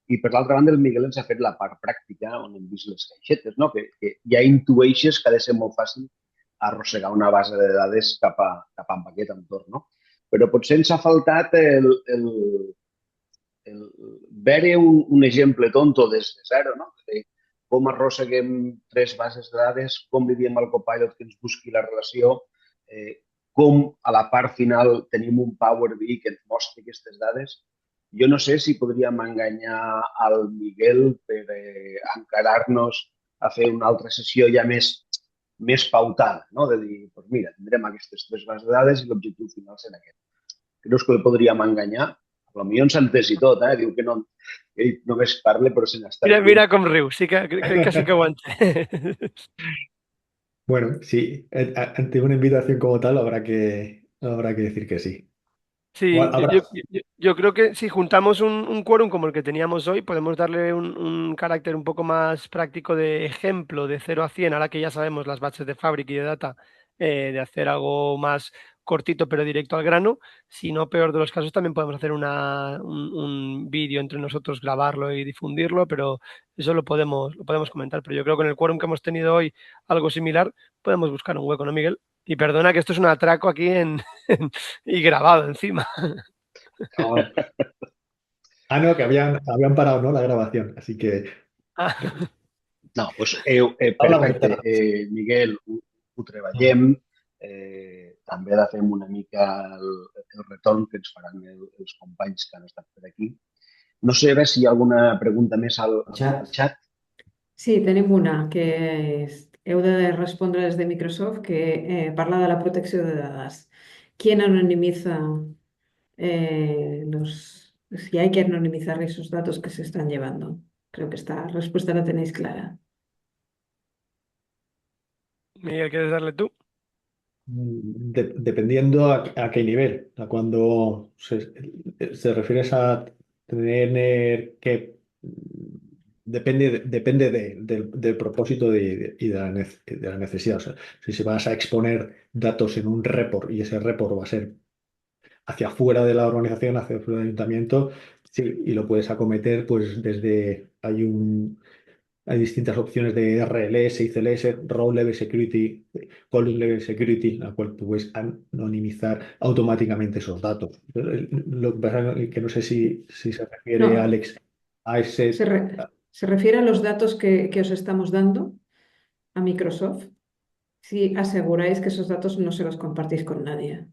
I per l'altra banda, el Miguel ens ha fet la part pràctica on hem vist les caixetes, no? Que ja intueixes que ha de ser molt fàcil arrossegar una base de dades cap a aquest entorn, no? Però potser ens ha faltat el veure un exemple tonto des de zero, no? De com arrosseguem 3 bases de dades, com li diem al Copilot que ens busqui la relació, com a la part final tenim un Power BI que ens mostri aquestes dades. Jo no sé si podríem enganyar al Miguel per encarar-nos a fer una altra sessió ja més pautada, no? De dir, doncs mira, tindrem aquestes 3 bases de dades i l'objectiu final serà aquest. Creus que el podríem enganyar? Potser ens ha entès i tot, Diu que no, ell només parla però se n'està Mira, rient. mira com riu, sí que crec que sí que ho entès. Bueno, sí, ante una invitación como tal habrá que decir que sí. Sí, Habrá, yo creo que si juntamos un quórum como el que teníamos hoy, podemos darle un carácter un poco más práctico de ejemplo de 0 a 100, ahora que ya sabemos las bases de Fabric y de Data, de hacer algo más cortito pero directo al grano. Si no, peor de los casos, también podemos hacer un vídeo entre nosotros, grabarlo y difundirlo, pero eso lo podemos comentar. Pero yo creo que en el quórum que hemos tenido hoy, algo similar, podemos buscar un hueco, ¿no, Miguel? Y perdona que esto es un atraco aquí y grabado encima. no, no, que habían parado, ¿no? La grabación, así que Ah, No, doncs hablamos de perfecte. nada. Miguel, ho treballem. També agafem una mica el retorn que ens faran els companys que han estat per aquí. No sé si hi ha alguna pregunta més al xat. Sí, tenim una que heu de respondre des de Microsoft que parla de la protecció de dades. ¿Quién anonimiza si hay que anonimizar esos datos que se están llevando? Creo que esta respuesta la tenéis clara. Miguel, ¿quieres darle tú? Dependiendo a qué nivel, cuando se refieres a tener que, depende del propósito y de la necesidad. O sea, si se vas a exponer datos en un report y ese report va a ser hacia afuera de la organización, hacia afuera del ayuntamiento, sí, y lo puedes acometer, pues hay distintas opciones de RLS y CLS, Row Level Security, Column Level Security, la cual tú puedes anonimizar automáticamente esos datos. Lo que pasa es que no sé si se refiere, No, Alex, a ese. se refiere a los datos que os estamos dando a Microsoft. Si aseguráis que esos datos no se los compartís con nadie.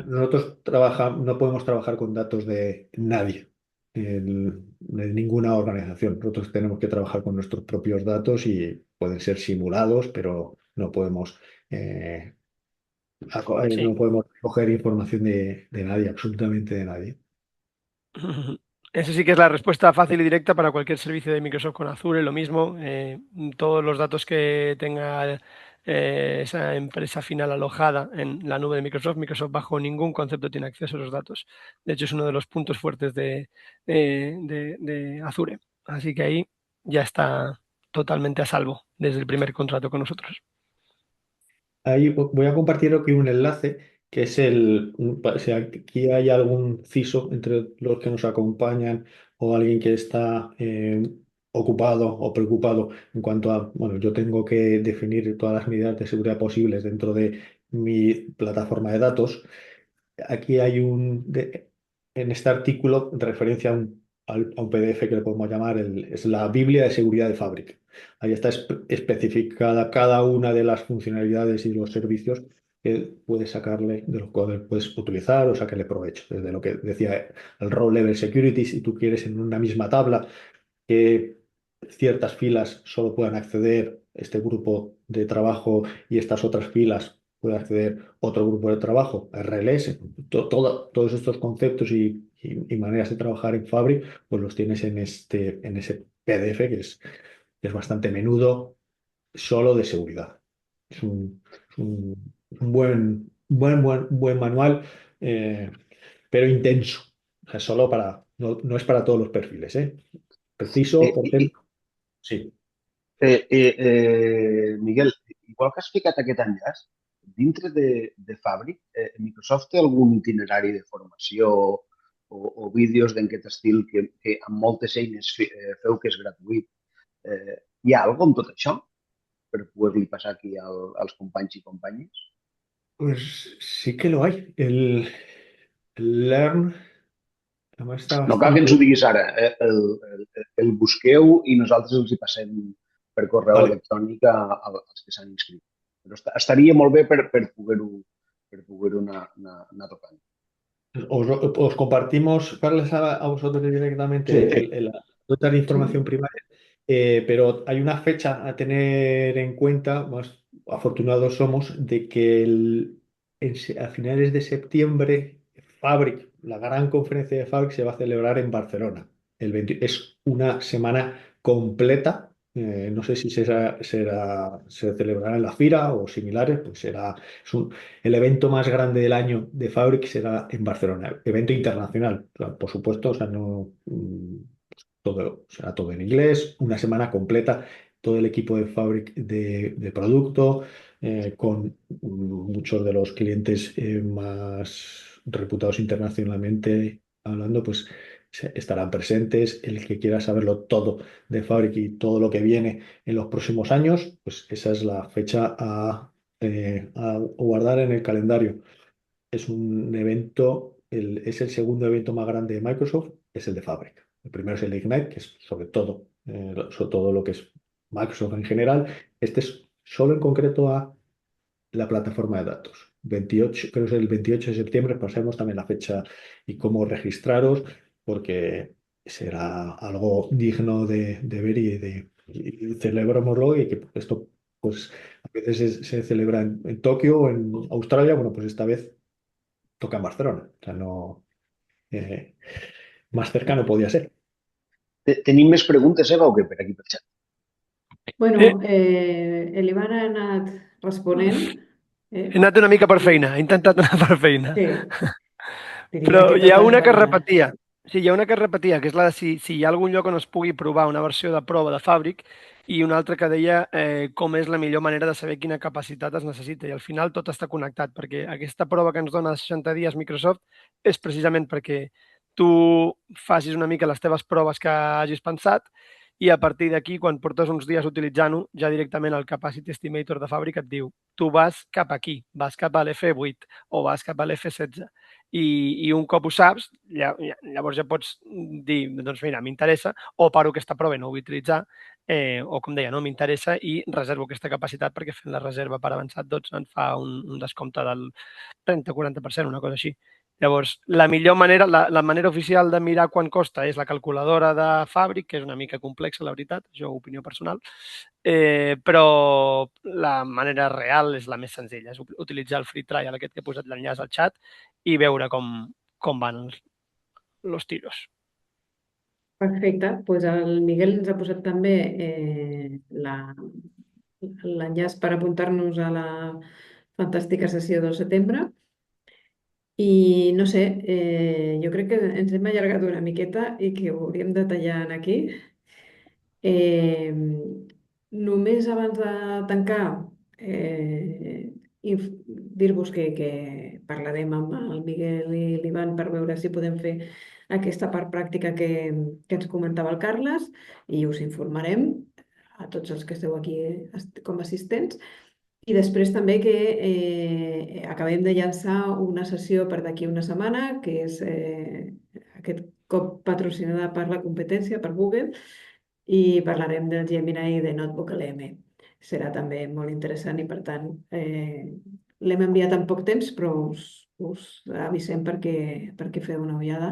Nosotros no podemos trabajar con datos de nadie, de ninguna organización. Nosotros tenemos que trabajar con nuestros propios datos y pueden ser simulados, pero no podemos eh, Sí. no podemos coger información de nadie, absolutamente de nadie. Eso sí que es la respuesta fácil y directa para cualquier servicio de Microsoft con Azure, lo mismo. Todos los datos que tenga esa empresa final alojada en la nube de Microsoft, Microsoft bajo ningún concepto tiene acceso a esos datos. De hecho, es uno de los puntos fuertes de Azure. Así que ahí ya está totalmente a salvo desde el primer contrato con nosotros. Ahí voy a compartir aquí un enlace que es si aquí hay algún CISO entre los que nos acompañan o alguien que está ocupado o preocupado en cuanto a, bueno, yo tengo que definir todas las medidas de seguridad posibles dentro de mi plataforma de datos. Aquí hay en este artículo referencia a un PDF que le podemos llamar, es la Biblia de Seguridad de Fabric. Ahí está especificada cada una de las funcionalidades y los servicios que puedes sacarle, de los cuales puedes utilizar o sacarle provecho. Desde lo que decía el Row Level Security, si tú quieres en una misma tabla que ciertas filas solo puedan acceder este grupo de trabajo y estas otras filas puede acceder otro grupo de trabajo, RLS, todos estos conceptos y maneras de trabajar en Fabric, pues los tienes en ese PDF que es bastante menudo, solo de seguridad. Es un buen manual, pero intenso. O sea, no es para todos los perfiles, ¿eh? Preciso, Eh, i, potente, sí. Miguel, igual que has ficat aquest enllaç, dintre de Fabric, Microsoft té algun itinerari de formació o vídeos d'aquest estil que amb moltes eines feu que és gratuït. Hi ha alguna cosa amb tot això? per poder-li passar aquí als companys i companyes? Pues sí que lo hay. El Learn, además está No cal que ens ho bastante... diguis ara, el busqueu i nosaltres els hi passem per correu Vale, electrònic als que s'han inscrit. Però estaria molt bé per poder-ho anar tocant. os compartimos, Carles, a vosotros Sí, directamente la nota de información Sí. primaria, pero hay una fecha a tener en cuenta, más afortunados somos, de que a finales de septiembre, Fabric, la gran conferencia de Fabric, se va a celebrar en Barcelona. Es una semana completa. No sé si se celebrará en la Fira o similares, pues el evento más grande del año de Fabric será en Barcelona, evento internacional, o sea, por supuesto, o sea, no, todo, será todo en inglés, una semana completa, todo el equipo de Fabric de producto, con muchos de los clientes más reputados internacionalmente hablando, pues estarán presentes. El que quiera saberlo todo de Fabric y todo lo que viene en los próximos años, pues esa es la fecha a guardar en el calendario. Es un evento, es el segundo evento más grande de Microsoft, es el de Fabric. El primero es el Ignite, que es sobre todo lo que es Microsoft en general. Este es solo en concreto a la plataforma de datos. 28, creo que es el 28 de septiembre, pasemos también la fecha y cómo registraros, porque será algo digno de ver y celebrémoslo y que esto pues a veces se celebra en Tokio o en Australia, bueno, pues esta vez toca en Barcelona. O sea, no, eh, más cercano podía ser. Tenim més preguntes, Eva, o què, per aquí per xat? Bueno, l'Ivan ha anat responent. He anat una mica per feina, he intentat anar per feina. Sí, diria Però que hi ha totes una que van anar. repetia. Sí, hi ha una que repetia, que és la de si hi ha algun lloc on es pugui provar una versió de prova de Fabric i una altra que deia com és la millor manera de saber quina capacitat es necessita. I al final tot està connectat, perquè aquesta prova que ens dona de 60 dies Microsoft és precisament perquè tu facis una mica les teves proves que hagis pensat i a partir d'aquí, quan portes uns dies utilitzant-ho, ja directament el Capacity Estimator de Fabric et diu tu vas cap aquí, vas cap a l'F8 o vas cap a l'F16 i un cop ho saps, llavors ja pots dir, doncs mira, m'interessa, o paro aquesta prova i no ho vull utilitzar, o com deia, no m'interessa i reservo aquesta capacitat perquè fent la reserva per avançat doncs em fa un descompte del 30-40%, una cosa així. Llavors, la millor manera, la manera oficial de mirar quant costa és la calculadora de Fabric, que és una mica complexa, la veritat, això opinió personal, però la manera real és la més senzilla, és utilitzar el free trial aquest que he posat l'enllaç al xat i veure com van els tiros. Perfecte, doncs el Miguel ens ha posat també l'enllaç per apuntar-nos a la fantàstica sessió del setembre. I no sé, jo crec que ens hem allargat una miqueta i que ho hauríem de tallar aquí. Eh, Només abans de tancar, dir-vos que parlarem amb el Miguel i l'Ivan per veure si podem fer aquesta part pràctica que ens comentava el Carles i us informarem a tots els que esteu aquí com a assistents. I després també que acabem de llançar una sessió per d'aquí una setmana, que és aquest cop patrocinada per la competència, per Google, i parlarem del Gemini de Notebook LM. Serà també molt interessant i, per tant, l'hem enviat en poc temps, però us avisem perquè feu una ullada,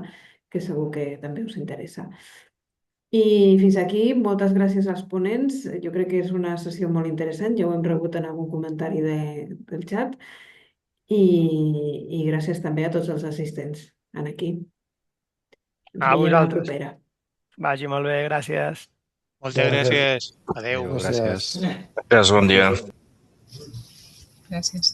que segur que també us interessa. I fins aquí, moltes gràcies als ponents. Jo crec que és una sessió molt interessant, ja ho hem rebut en algun comentari del xat. I gràcies també a tots els assistents en aquí. Ens A veiem a la vosaltres. propera. Vagi molt bé, gràcies. Moltes gràcies. Adéu. Adéu, gràcies. Gracias. Gràcies, bon dia. Gràcies.